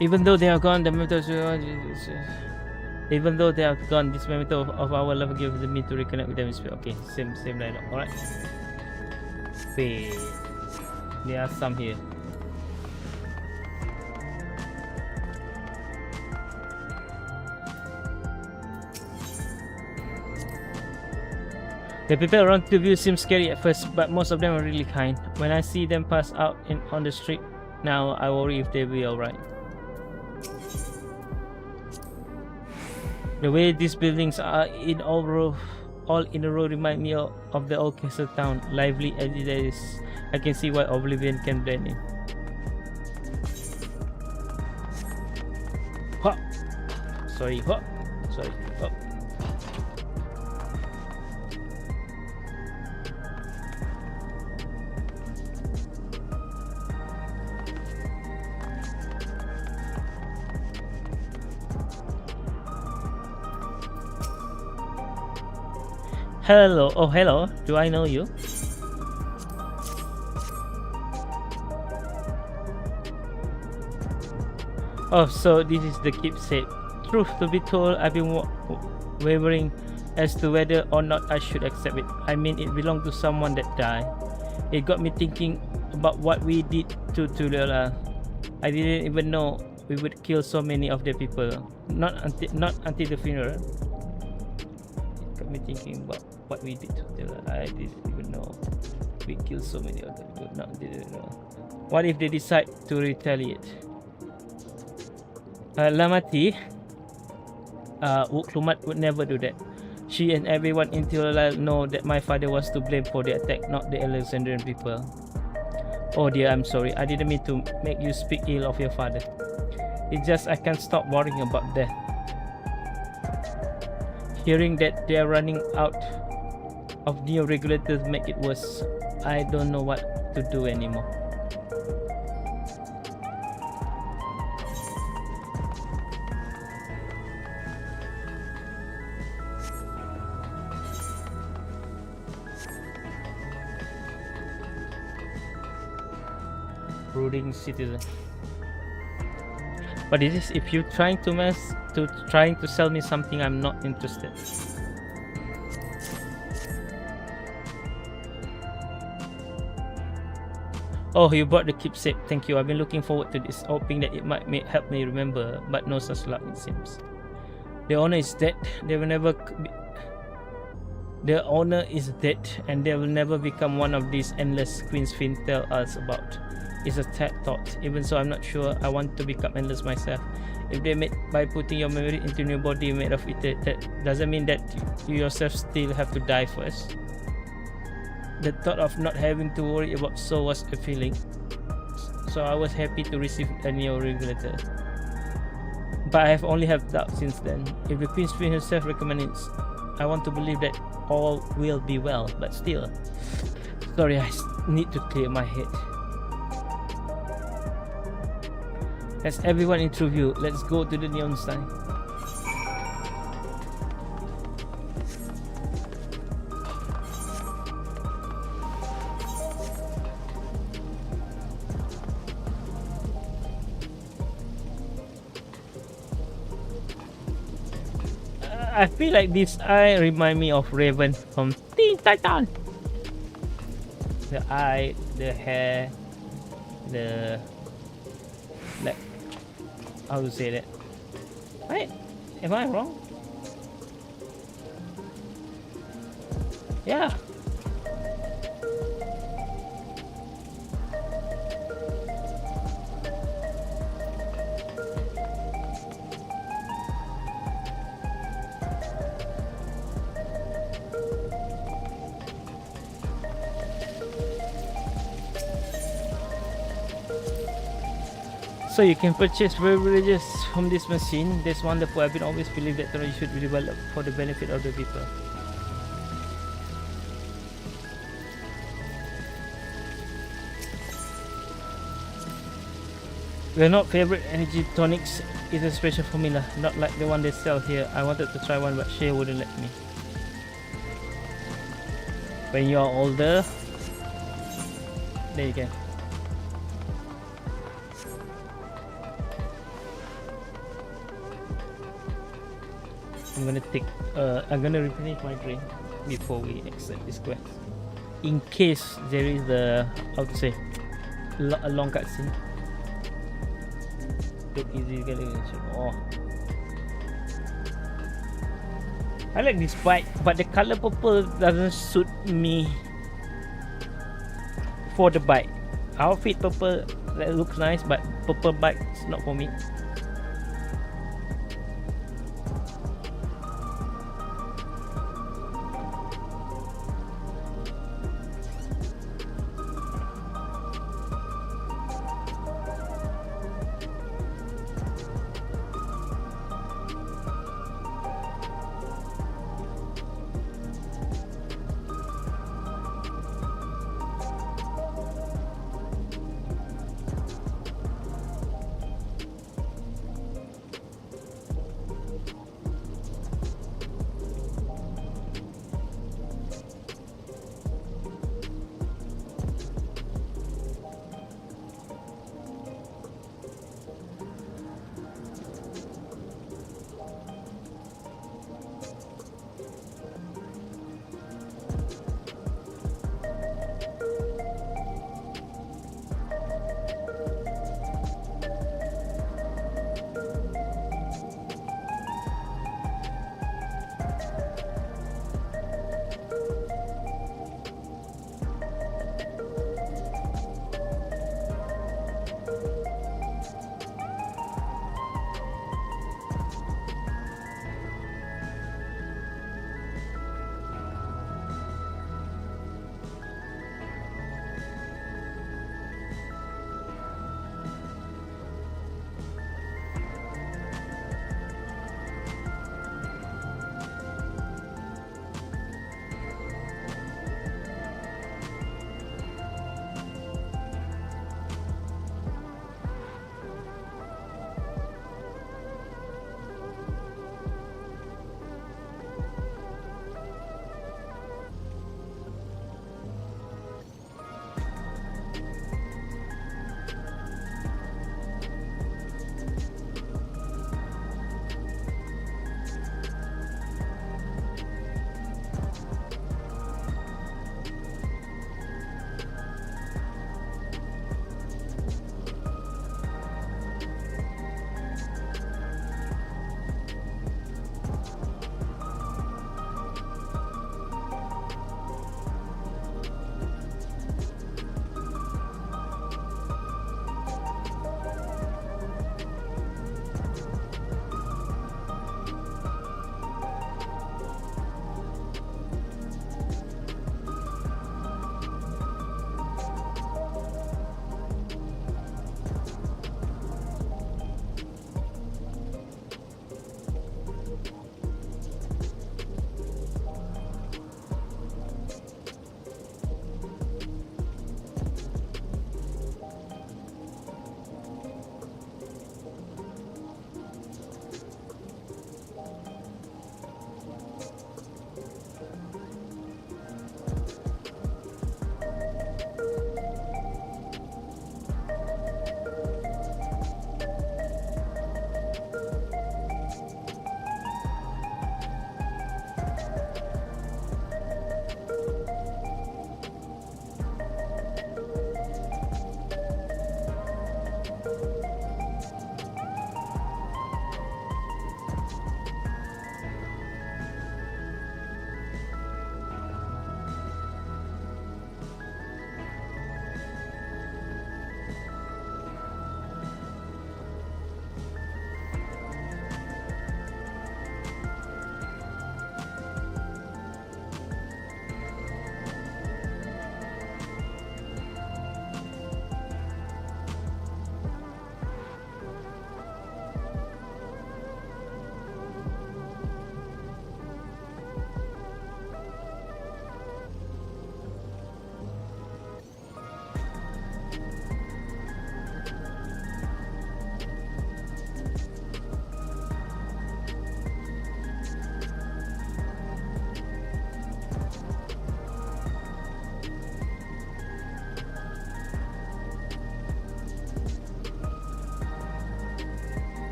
Even though they are gone, the memories even though they are gone, this memory of our love gives me to reconnect with them. Okay, same dialogue. Alright. Wait. There are some here. The people around the view seem scary at first, but most of them are really kind. When I see them pass out on the street now, I worry if they'll be alright. The way these buildings are all in a row remind me of the old castle town, lively as it is. I can see why oblivion can blend in. Huh. Sorry. Huh. Sorry. Huh. Hello, oh hello, do I know you? Oh, so this is the keepsake. Truth to be told, I've been wavering as to whether or not I should accept it. I mean, it belonged to someone that died. It got me thinking about what we did to Lola. I didn't even know we would kill so many of the people. Not until the funeral. It got me thinking about what we did to Lola. I didn't even know we killed so many of the people. Not didn't know. What if they decide to retaliate? Lamati, Wuklumat would never do that. She and everyone in Tirolal know that my father was to blame for the attack, not the Alexandrian people. Oh dear, I'm sorry. I didn't mean to make you speak ill of your father. It's just I can't stop worrying about that. Hearing that they're running out of new regulators make it worse. I don't know what to do anymore. Brooding citizen. But it is if you're trying to sell me something, I'm not interested. Oh, you brought the keepsake. Thank you. I've been looking forward to this, hoping that it might help me remember, but no such luck it seems. The owner is dead. They will never be. The owner is dead, and they will never become one of these endless Queen's Fin tell us about. It's a sad thought. Even so, I'm not sure I want to become endless myself. If they made by putting your memory into your body made of it, that doesn't mean that you yourself still have to die first. The thought of not having to worry about soul was appealing, so I was happy to receive a new regulator. But I have only have doubt since then. If the Queen's Queen herself recommends, I want to believe that all will be well. But still, sorry, I need to clear my head. That's everyone interview. Let's go to the neon sign. I feel like this eye remind me of Raven from Teen Titan. the eye, the hair, the like how to say that? Right? Am I wrong? Yeah. So you can purchase beverages from this machine. That's wonderful. I've been always believed that technology should be developed for the benefit of the people. We're not favorite energy tonics. It's a special formula, not like the one they sell here. I wanted to try one, but Shay wouldn't let me. When you're older, there you go. I'm gonna replenish my drink before we exit this quest, in case there is a how to say a long cutscene. Look easy getting. Oh, I like this bike, but the color purple doesn't suit me for the bike. Outfit purple that looks nice, but purple bike is not for me.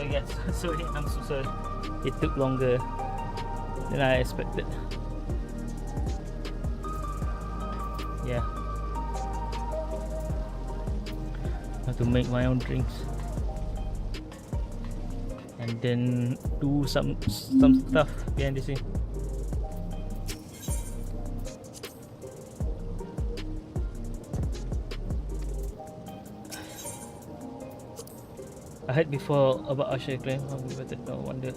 So yes, sorry, I'm so sorry. It took longer than I expected. Yeah. I have to make my own drinks. And then do some stuff behind the scene. I heard before about Usher claim. But no wonder.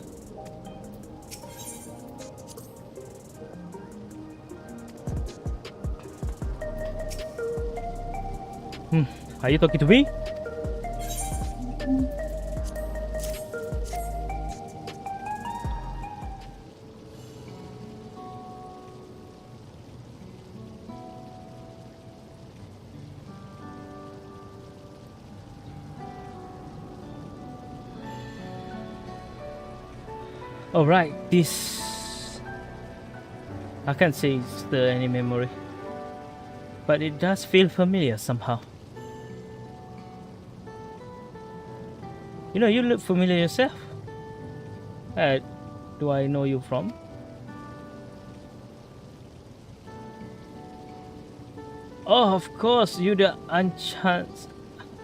Are you talking to me? Alright, this I can't say it's the any memory, but it does feel familiar somehow. You know, you look familiar yourself. Do I know you from? Oh, of course, you the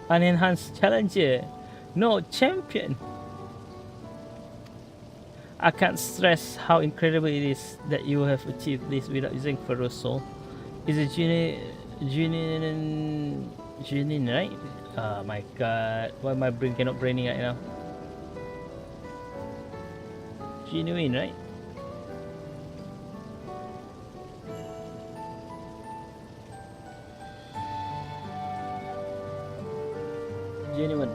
unenhanced challenger. No, champion. I can't stress how incredible it is that you have achieved this without using ferrous soul. Is it genuine, right? Oh my god, why my brain cannot braining right now? Genuine, right? Genuine.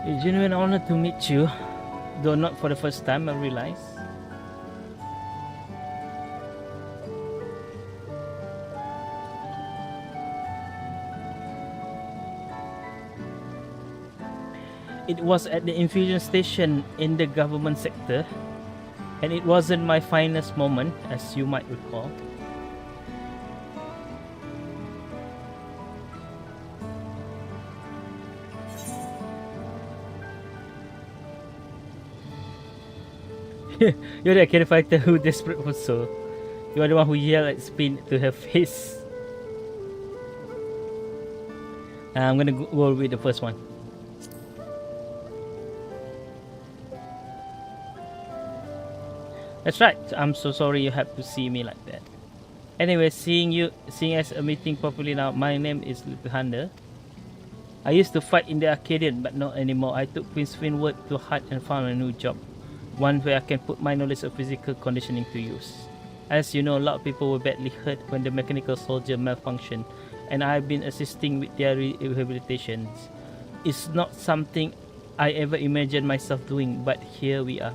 It's a genuine honor to meet you, though not for the first time, I realize. It was at the infusion station in the government sector, and it wasn't my finest moment, as you might recall. You're the arcade fighter who desperate for soul. You are the one who yelled at Spin to her face. I'm gonna go with the first one. That's right. I'm so sorry you have to see me like that. Anyway, seeing as a meeting properly now, my name is Little Hunter. I used to fight in the Arcadian, but not anymore. I took Prince Finward to Hut and found a new job. One where I can put my knowledge of physical conditioning to use. As you know, a lot of people were badly hurt when the mechanical soldier malfunctioned, and I've been assisting with their rehabilitations. It's not something I ever imagined myself doing, but here we are.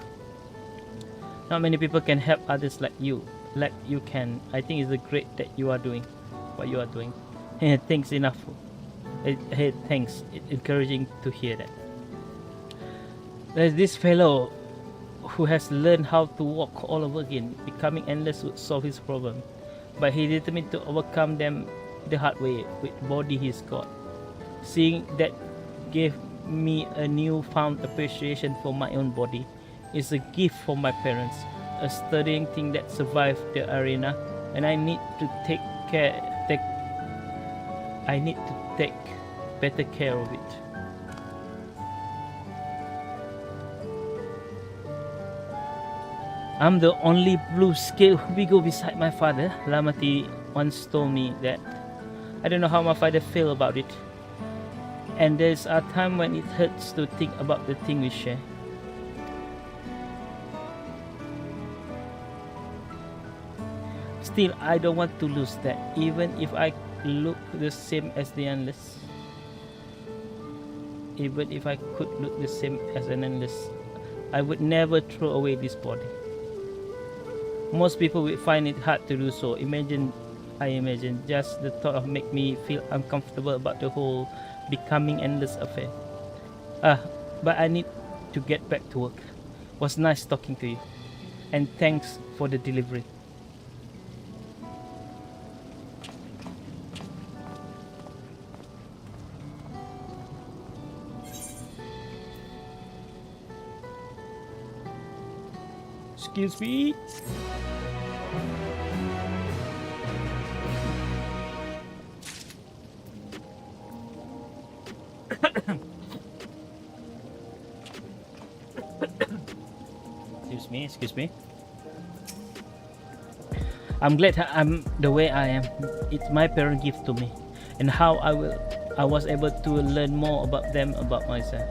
Not many people can help others like you can. I think it's great that you are doing what you are doing. Thanks enough. Hey, thanks. It's encouraging to hear that. There's this fellow who has learned how to walk all over again. Becoming endless would solve his problem, but he determined to overcome them the hard way with body he's got. Seeing that gave me a newfound appreciation for my own body. It's a gift from my parents, a sturdying thing that survived the arena, and I need to take better care of it. I'm the only blue scale Hubigo beside my father. Lamati once told me that. I don't know how my father feel about it. And there's a time when it hurts to think about the thing we share. Still, I don't want to lose that, even if I look the same as the endless. Even if I could look the same as an endless, I would never throw away this body. Most people will find it hard to do so. I imagine just the thought of make me feel uncomfortable about the whole becoming endless affair. But I need to get back to work. Was nice talking to you, and thanks for the delivery. Excuse me. Excuse me. I'm glad I'm the way I am. It's my parent gift to me, and how I was able to learn more about them, about myself.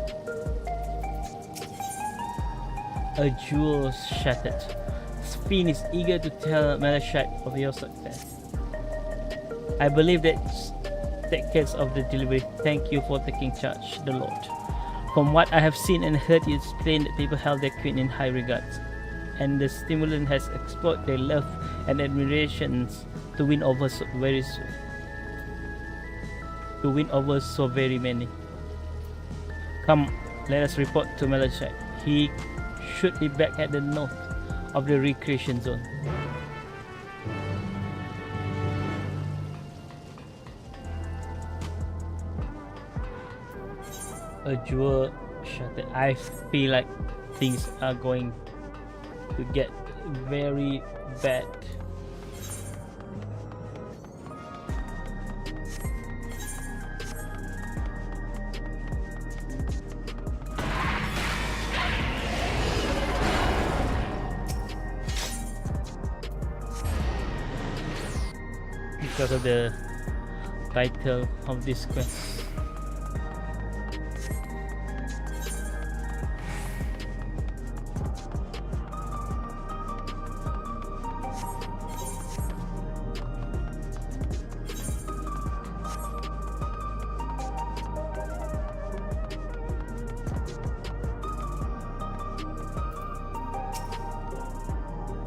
A jewel shattered. Spin is eager to tell Malachite of your success. I believe that take care of the delivery. Thank you for taking charge, the Lord. From what I have seen and heard, it's plain that people held their queen in high regards, and the stimulant has exploited their love and admirations to win over so very many. Come, let us report to Malachite. He should be back at the north of the recreation zone. A jewel shattered. I feel like things are going to get very bad. Because of the title of this quest.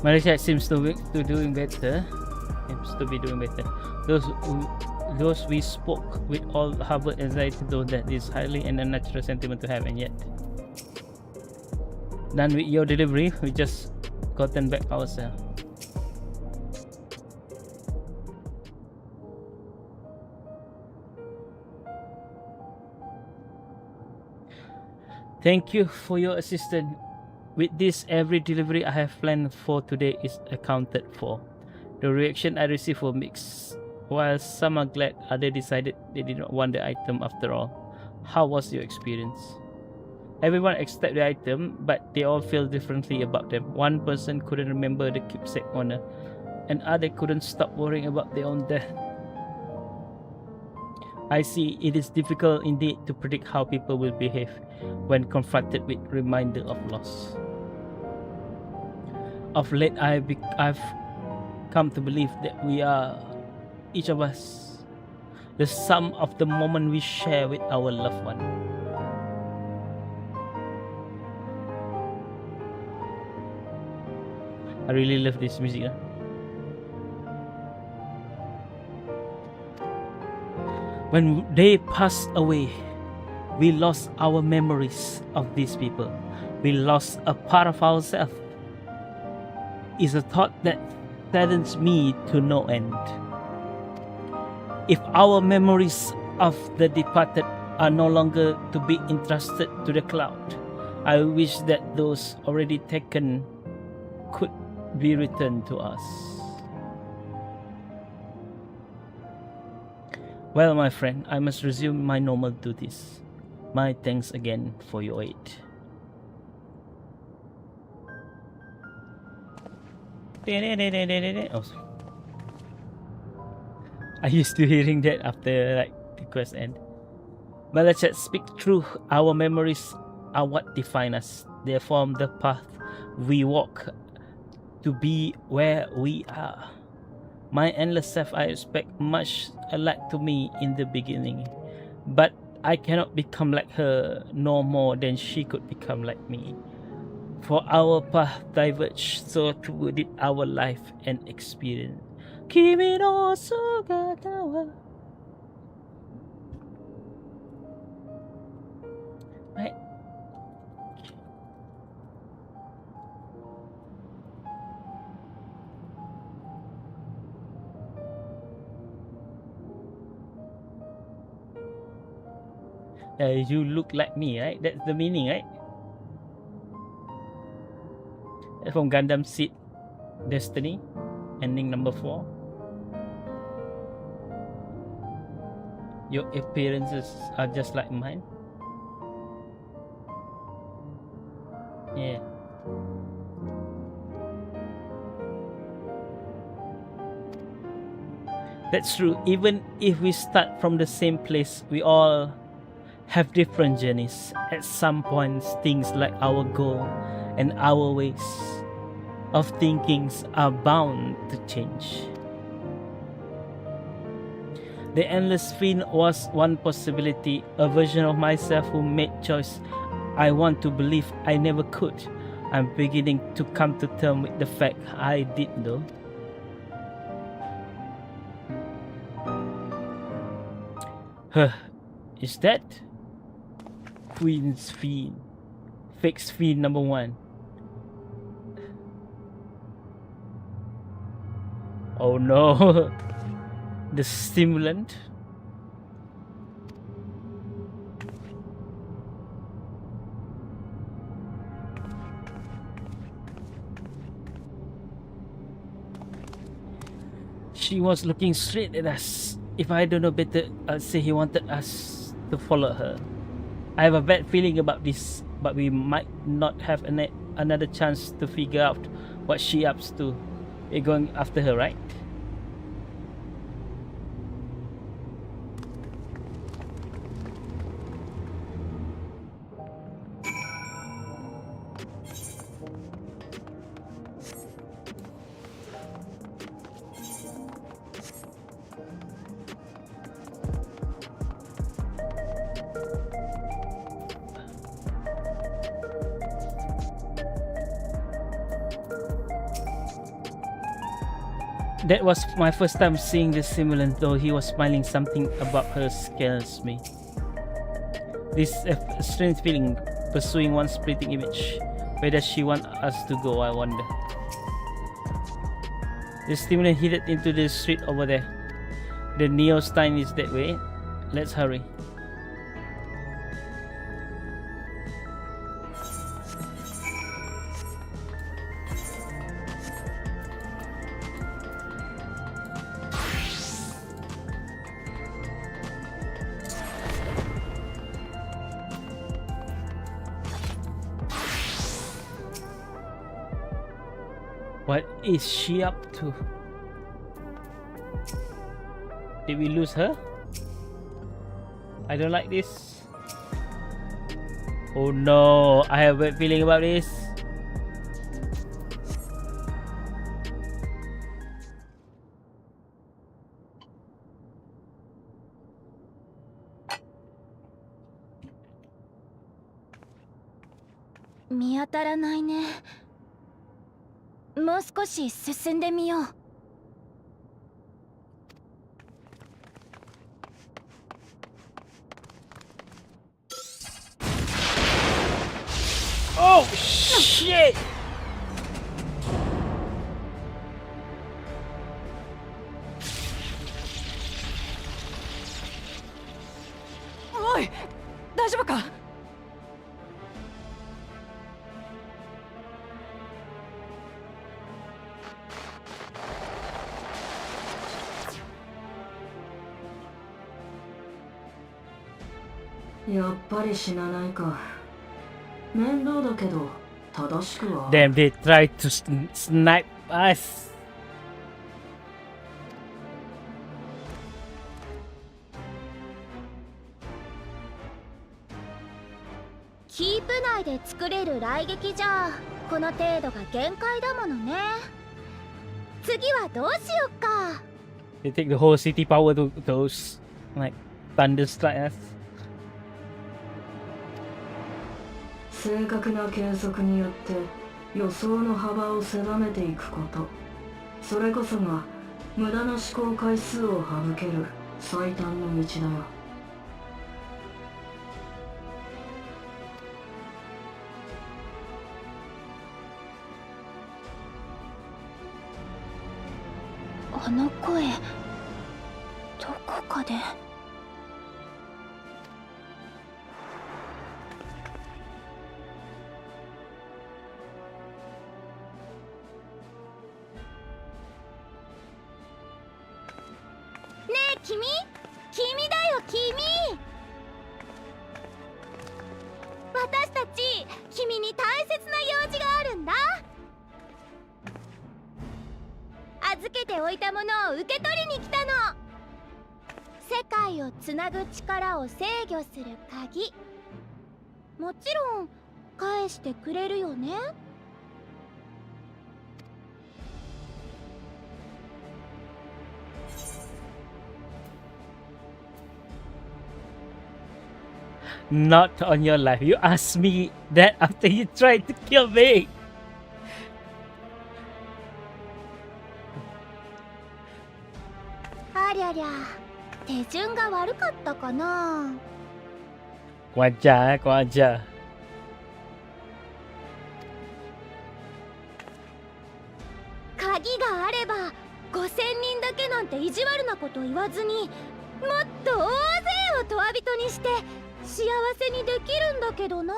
Malaysia seems to be doing better. Those we spoke with all harbor anxiety, though that is highly an unnatural sentiment to have, and yet done with your delivery, we just gotten back ourselves. Thank you for your assistance. With this, every delivery I have planned for today is accounted for. The reaction I received were mixed. While some are glad, others decided they did not want the item after all. How was your experience? Everyone accepted the item, but they all feel differently about them. One person couldn't remember the keepsake owner, and others couldn't stop worrying about their own death. I see it is difficult indeed to predict how people will behave when confronted with reminder of loss. Of late, I've come to believe that we are, each of us, the sum of the moment we share with our loved one. I really love this music. When they passed away, we lost our memories of these people. We lost a part of ourselves. It's a thought that saddens me to no end. If our memories of the departed are no longer to be entrusted to the cloud, I wish that those already taken could be returned to us. Well, my friend, I must resume my normal duties. My thanks again for your aid. Oh, I used to hearing that after like the quest end. But let's just speak true. Our memories are what define us. They form the path we walk to be where we are. My endless self I expect much alike to me in the beginning, but I cannot become like her no more than she could become like me. For our path diverged, so too did our life and experience. Kimi no sugata wa. Right. You look like me, right? That's the meaning, right? from Gundam Seed Destiny, ending number 4. Your appearances are just like mine. Yeah. That's true. Even if we start from the same place, we all have different journeys. At some points, things like our goal and our ways of thinkings are bound to change. The endless fiend was one possibility, a version of myself who made choice I want to believe I never could. I'm beginning to come to terms with the fact I did though. Is that Queen's Fiend? Fixed Fiend number 1. Oh no. The stimulant. She was looking straight at us. If I don't know better, I'd say he wanted us to follow her. I have a bad feeling about this, but we might not have another chance to figure out what she up to. We're going after her, right? That was my first time seeing the simulant, though he was smiling. Something about her scares me. This is a strange feeling, pursuing one splitting image. Where does she want us to go, I wonder? The stimulant headed into the street over there. The Neostein is that way. Let's hurry. What is she up to? Did we lose her? I don't like this. Oh no, I have a bad feeling about this.見当たらないね。もう少し進んでみよう。Oh shit! Oi! 大丈夫か? Damn, they tried to snipe us. キープ内で作れる雷撃じゃこの程度が限界だものね。次はどうしよっか。They take the whole city power to those like thunder strike us. 正確な計測によって予想の幅を狭めていくこと、それこそが無駄な思考回数を省ける最短の道だよ。あの声、どこかで。君だよ君。私たち君に大切な用事があるんだ。預けておいたものを受け取りに来たの。世界をつなぐ力を制御する鍵。もちろん返してくれるよね。Not on your life. You asked me that after you tried to kill me. ありゃりゃ、手順が悪かったかな。Kau ajar, kau ajar. 鍵があれば5000人だけなんて意地悪なこと言わずに、もっと大勢をとわびとにして幸せにできるんだけどな。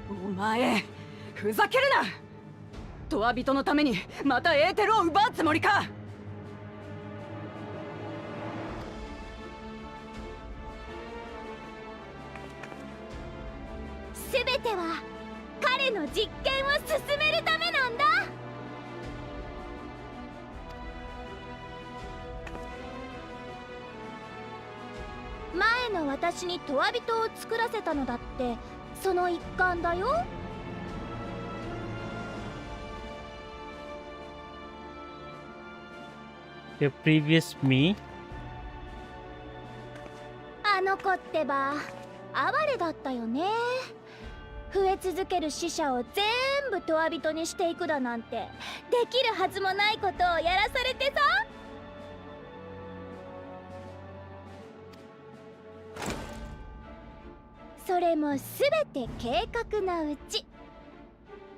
お前ふざけるな。とわ人のためにまたエーテルを奪うつもりか。すべては彼の実験を進めるためなんだ。前の私にとわ人を作らせたのだってその一環だよ。The previous me? あの子ってば哀れだったよね。増え続ける死者を全部とわ人にしていくだなんてできるはずもないことをやらされてさ。それもすべて計画のうち。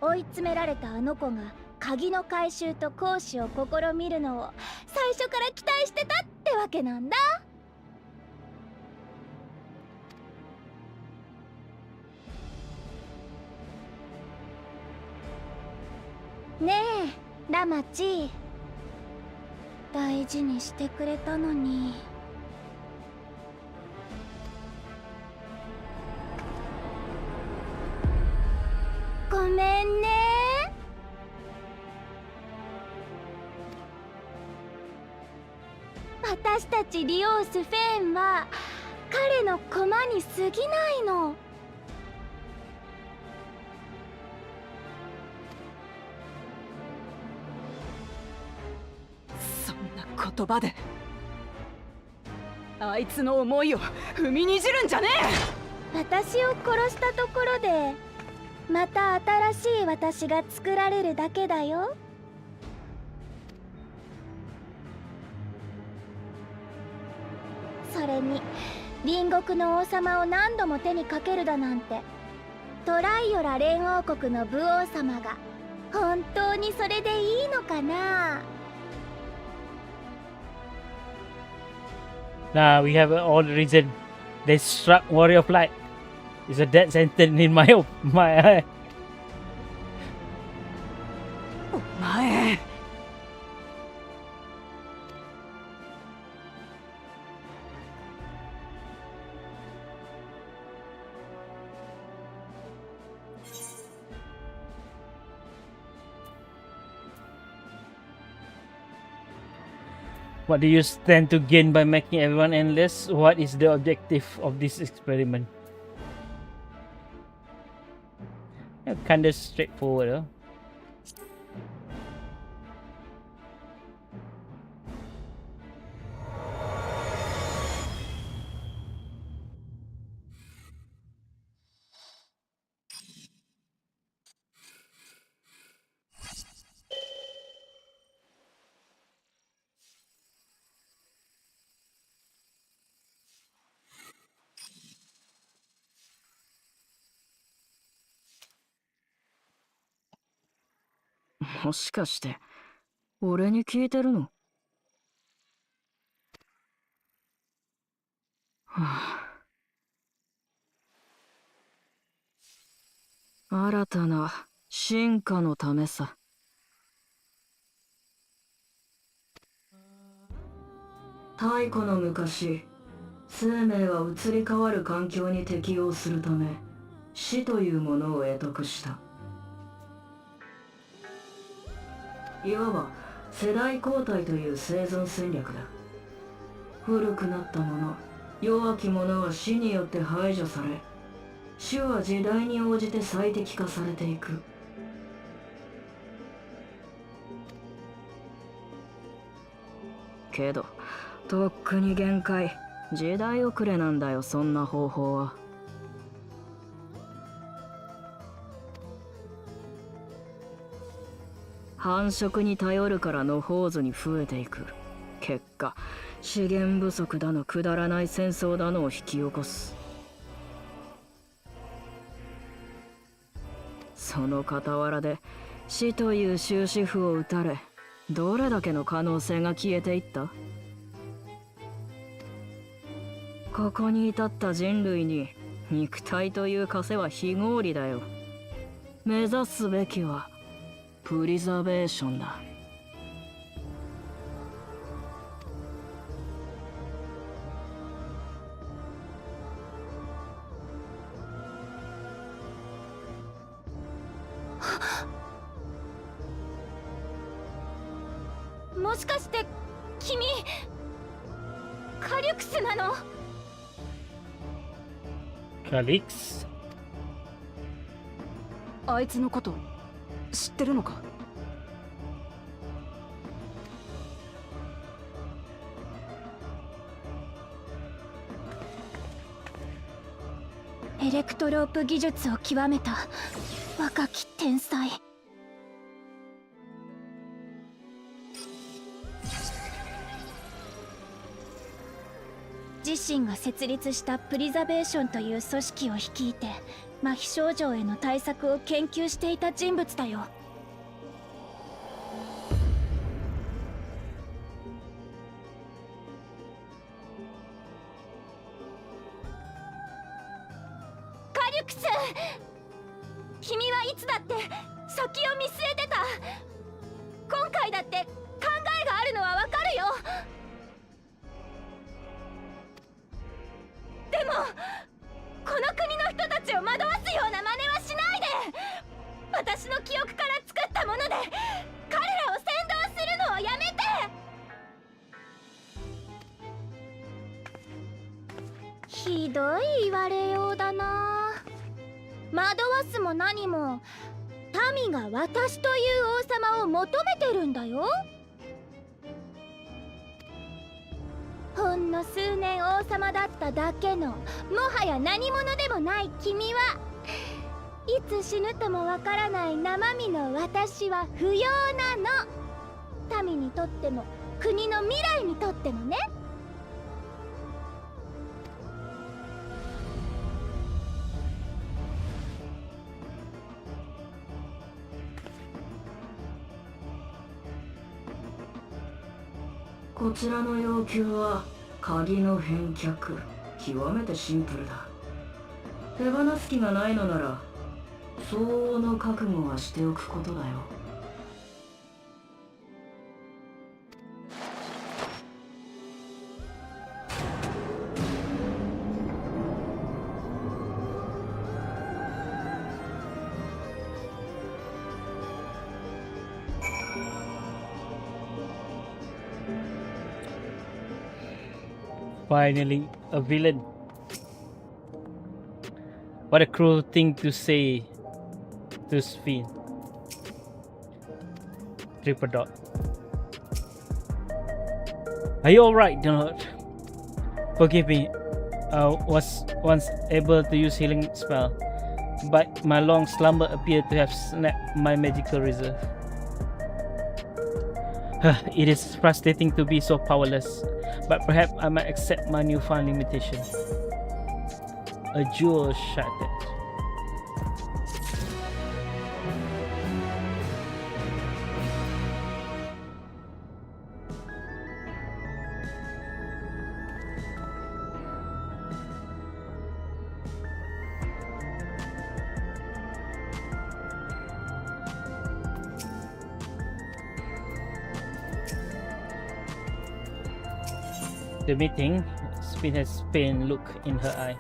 追い詰められたあの子が鍵の回収と行使を試みるのを最初から期待してたってわけなんだ。ねえラマチ、大事にしてくれたのに。ごめんね。私たちリオース・フェーンは彼の駒に過ぎないの。そんな言葉であいつの思いを踏みにじるんじゃねえ。私を殺したところでまた新しい私が作られるだけだよ。それに隣国の王様を何度も手にかけるだなんて、トライオラ連王国の武王様が本当にそれでいいのかな。Nah, we have all the reason. They struck Warrior of Light. It's a death sentence in my eye. お前。What do you stand to gain by making everyone endless? What is the objective of this experiment? Yeah, kinda straightforward, huh? .もしかして俺に聞いてるの？はあ、新たな進化のためさ。太古の昔、生命は移り変わる環境に適応するため、死というものを得得した。いわば世代交代という生存戦略だ。古くなったもの、弱き者は死によって排除され、種は時代に応じて最適化されていく。けどとっくに限界、時代遅れなんだよ、そんな方法は。繁殖に頼るから野放図に増えていく。結果、資源不足だのくだらない戦争だのを引き起こす。その傍らで死という終止符を打たれ、どれだけの可能性が消えていった。ここに至った人類に肉体という枷は非合理だよ。目指すべきはプリザベーションだ。もしかして君カリュクスなの？カリクス。あいつのこと知ってるのか？エレクトロープ技術を極めた若き天才。自身が設立したプリザベーションという組織を率いて麻痺症状への対策を研究していた人物だよ。カリュクス、君はいつだって先を見据えてた。今回だって考えがあるのはわかるよ。でもこの国の人たちを惑わすような真似はしないで。私の記憶から作ったもので彼らを扇動するのをやめて。ひどい言われようだな。惑わすも何も民が私という王様を求めてるんだよ。ほんの数年王様だっただけのもはや何者でもない君はいつ死ぬともわからない生身の私は不要なの。民にとっても国の未来にとってもね。こちらの要求は鍵の返却。極めてシンプルだ。手放す気がないのなら相応の覚悟はしておくことだよ。Finally, a villain. What a cruel thing to say to Sphene. Triple dot. Are you alright, Donald? Forgive me. I was once able to use healing spell, but my long slumber appeared to have snapped my magical reserve. It is frustrating to be so powerless, but perhaps I might accept my newfound limitation. A jewel shattered. the meeting. Spin has pain look in her eye.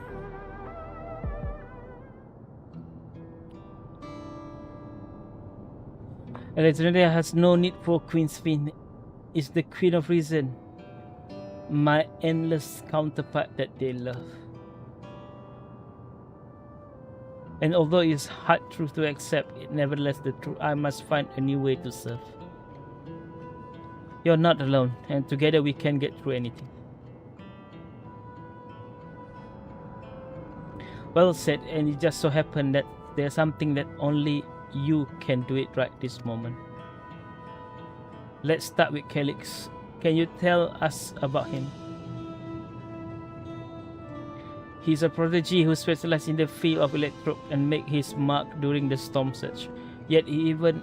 Alexandria has no need for Queen Spin. Is the Queen of Reason, my endless counterpart that they love. And although it is hard truth to accept, it nevertheless the truth. I must find a new way to serve. You're not alone, and together we can get through anything. Well said, and it just so happened that there's something that only you can do it right this moment. Let's start with Calyx. Can you tell us about him? He's a prodigy who specializes in the field of electro and make his mark during the storm surge. Yet even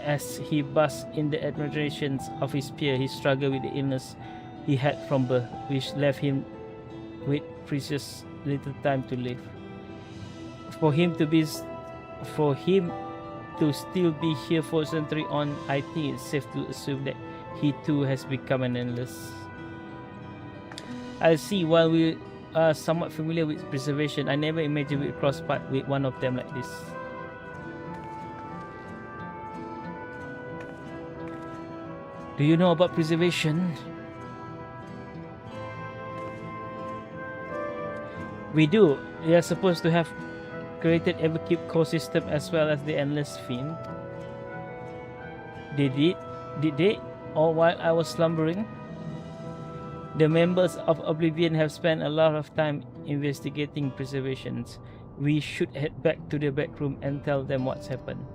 as he basks in the admirations of his peer, he struggled with the illness he had from birth, which left him with precious little time to live. For him to still be here for a century on, I think it's safe to assume that he too has become an endless. I see. While we are somewhat familiar with preservation, I never imagined we'd cross paths with one of them like this. Do you know about preservation? We do. They are supposed to have created Everkeep core system as well as the Endless Fiend. Did they? Or while I was slumbering? The members of Oblivion have spent a lot of time investigating preservations. We should head back to the back room and tell them what's happened.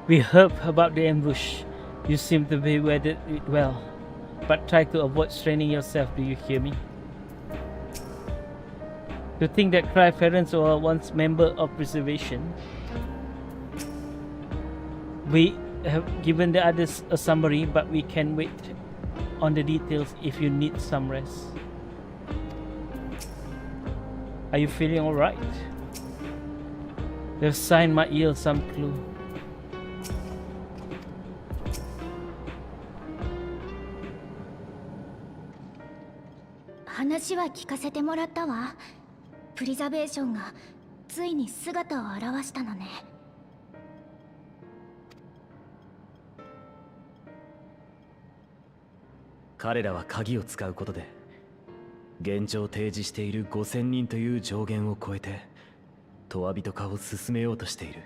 We heard about the ambush. You seem to be weathered it well, but try to avoid straining yourself. Do you hear me? To think that Cry parents were once member of preservation. We have given the others a summary, but we can wait on the details if you need some rest. Are you feeling alright? The sign might yield some clue.話は聞かせてもらったわ。プリザベーションがついに姿を現したのね。彼らは鍵を使うことで現状提示している5000人という上限を超えてトワ人化を進めようとしている。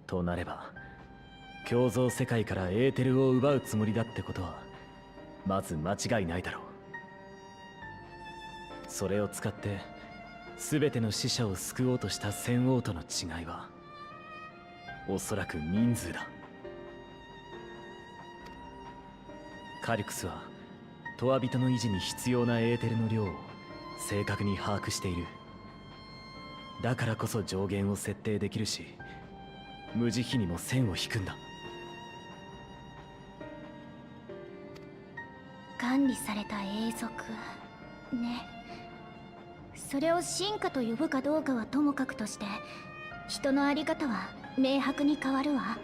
となれば共造世界からエーテルを奪うつもりだってことはまず間違いないだろう。それを使って全ての死者を救おうとした戦王との違いはおそらく人数だ。カリクスはトワ人の維持に必要なエーテルの量を正確に把握している。だからこそ上限を設定できるし無慈悲にも線を引くんだ。管理された永続ね。それを進化と呼ぶかどうかはともかくとして、人のあり方は明白に変わるわ。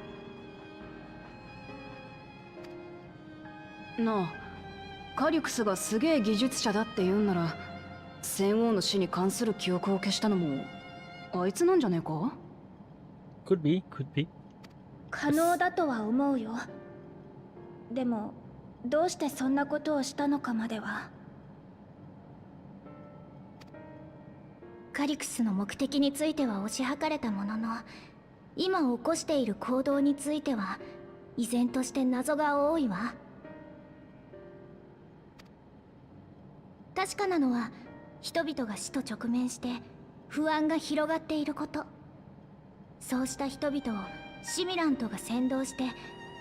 なあ、カリクスがすげえ技術者だって言うんなら、戦王の死に関する記憶を消したのもあいつなんじゃねえか？ Could be, could be. 可能だとは思うよ。でもどうしてそんなことをしたのかまでは。カリクスの目的については推し量れたものの、今起こしている行動については依然として謎が多いわ。確かなのは人々が死と直面して不安が広がっていること。そうした人々をシミラントが先導して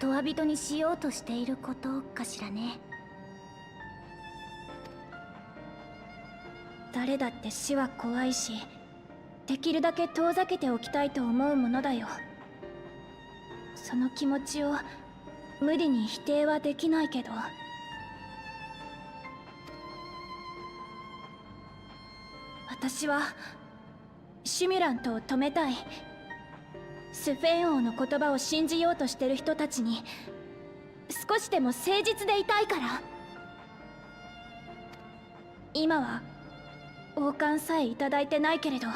トワ人にしようとしていることかしらね。誰だって死は怖いし、できるだけ遠ざけておきたいと思うものだよ。その気持ちを無理に否定はできないけど、私はシミュラントを止めたい。スフェーン王の言葉を信じようとしてる人たちに少しでも誠実でいたいから。今は王冠さえいただいてないけれど、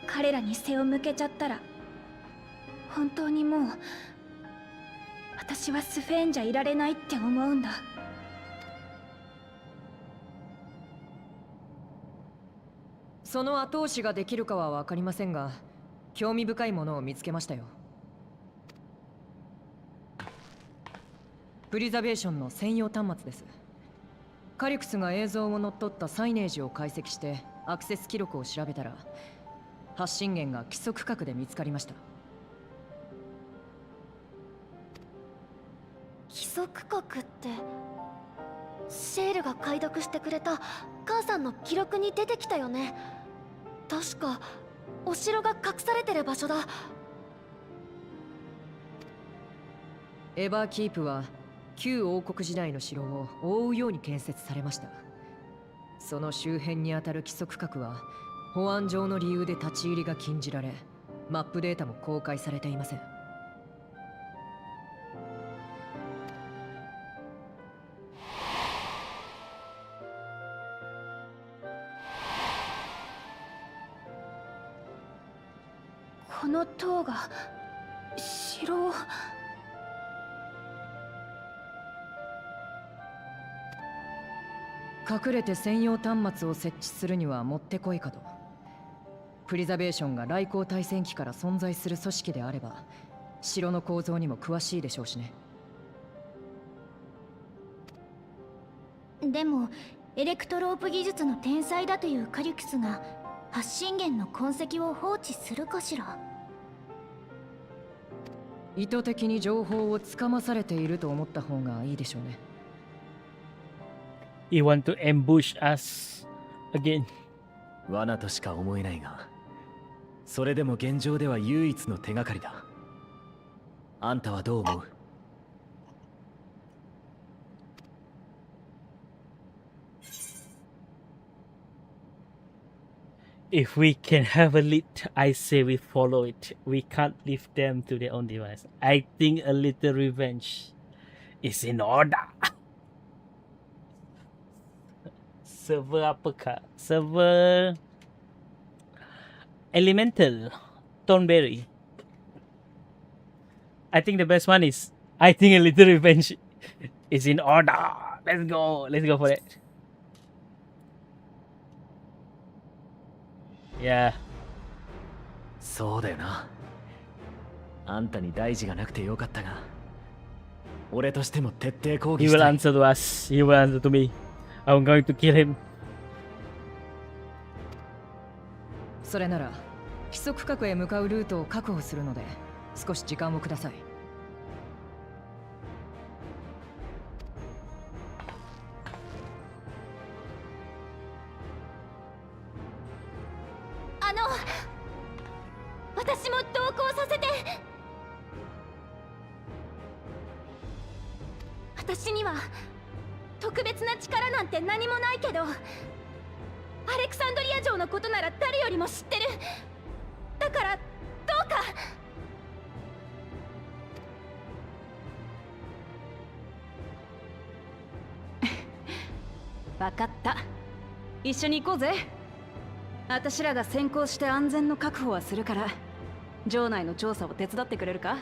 彼らに背を向けちゃったら本当にもう私はスフェーンじゃいられないって思うんだ。その後押しができるかは分かりませんが、興味深いものを見つけましたよ。プリザベーションの専用端末です。カリクスが映像を乗っ取ったサイネージを解析してアクセス記録を調べたら、発信源が規則区画で見つかりました。規則区画ってシェールが解読してくれた母さんの記録に出てきたよね。確かお城が隠されてる場所だ。エバーキープは旧王国時代の城を覆うように建設されました。その周辺にあたる規則区画は保安上の理由で立ち入りが禁じられ、マップデータも公開されていません。この塔が城を。隠れて専用端末を設置するにはもってこいかと。プリザベーションが来航対戦機から存在する組織であれば、城の構造にも詳しいでしょうしね。でもエレクトロープ技術の天才だというカリクスが発信源の痕跡を放置するかしら。意図的に情報をつかまされていると思った方がいいでしょうね。You want to ambush us again? 罠としか思えないが、それでも現状では唯一の手がかりだ。あんたはどう思う？If we can have a lead, I say we follow it. We can't leave them to their own device. I think a little revenge is in order. Server apakah? Server Elemental Thornberry. I think the best one is I think a little revenge is in order. Let's go. Let's go for it. Yeah. そうだよな。あんたに大事がなくてよかったが、俺としても徹底抗 He 議し will たい。 answer to us. He will answer to me. I'm going to kill him. それなら規則区画へ向かうルートを確保するので、少し時間をください。私も同行させて。私には特別な力なんて何もないけど、アレクサンドリア城のことなら誰よりも知ってる。だからどうか。分かった。一緒に行こうぜ。私らが先行して安全の確保はするから、城内の調査を手伝ってくれるか？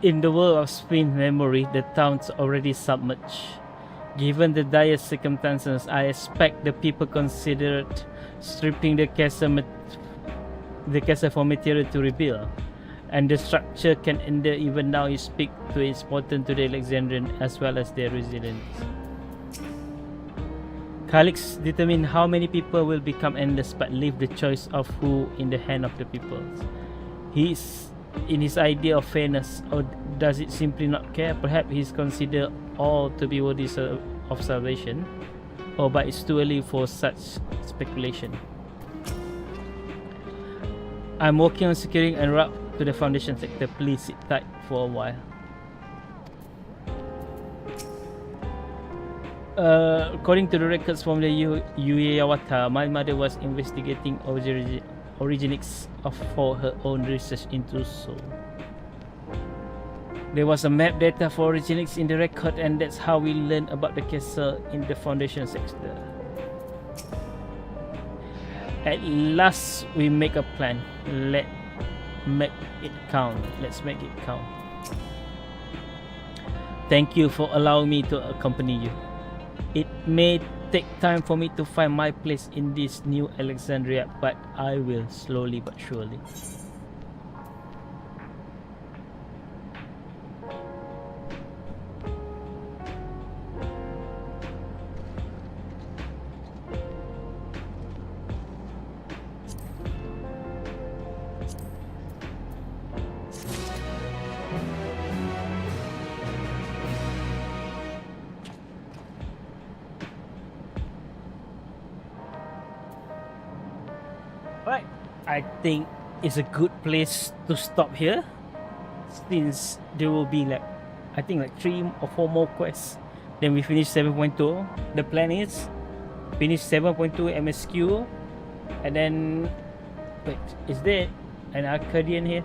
In the world of streamm memory, the town's already submerged. Given the dire circumstances, I expect the people considered stripping the castle for material to rebuild, and the structure can endure even now. You speak to its importance to the Alexandrian as well as their resilience. Calix determine how many people will become endless, but leave the choice of who in the hand of the people. He's in his idea of fairness, or does it simply not care? Perhaps he's considered all to be worthy of salvation, or but it's too early for such speculation. I'm working on securing en route to the Foundation sector. Please sit tight for a while. According to the records from the Yuyawata, my mother was investigating originics for her own research into soul. There was a map data for originics in the record, and that's how we learned about the castle in the Foundation sector. At last we make a plan. Let's make it count. Thank you for allowing me to accompany you. It may take time for me to find my place in this new Alexandria, but I will, slowly but surely. Alright, I think it's a good place to stop here, since there will be like, I think like 3 or 4 more quests. Then we finish 7.2. The plan is finish 7.2 MSQ, and then wait, is there an Arcadian here?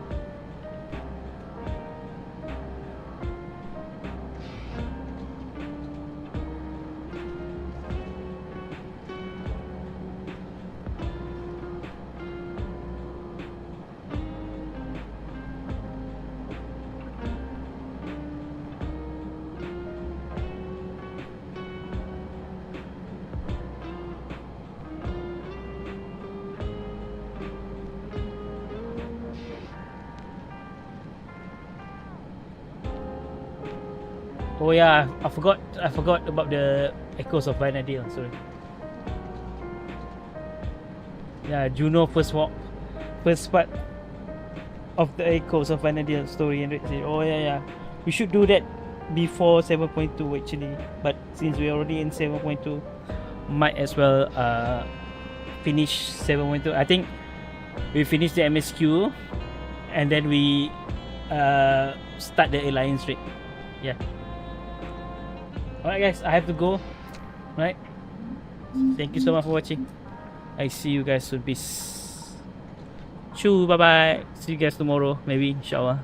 Oh yeah, I forgot about the Echoes of Vanadil. Sorry. Yeah, Juno first part of the Echoes of Vanadil story. And oh yeah, we should do that before 7.2 actually. But since we're already in 7.2, might as well finish 7.2. I think we finish the MSQ, and then we start the Alliance raid. Yeah. Alright guys, I have to go. Right. Thank you so much for watching. I see you guys soon. Peace. Choo, bye bye. See you guys tomorrow, maybe, inshallah.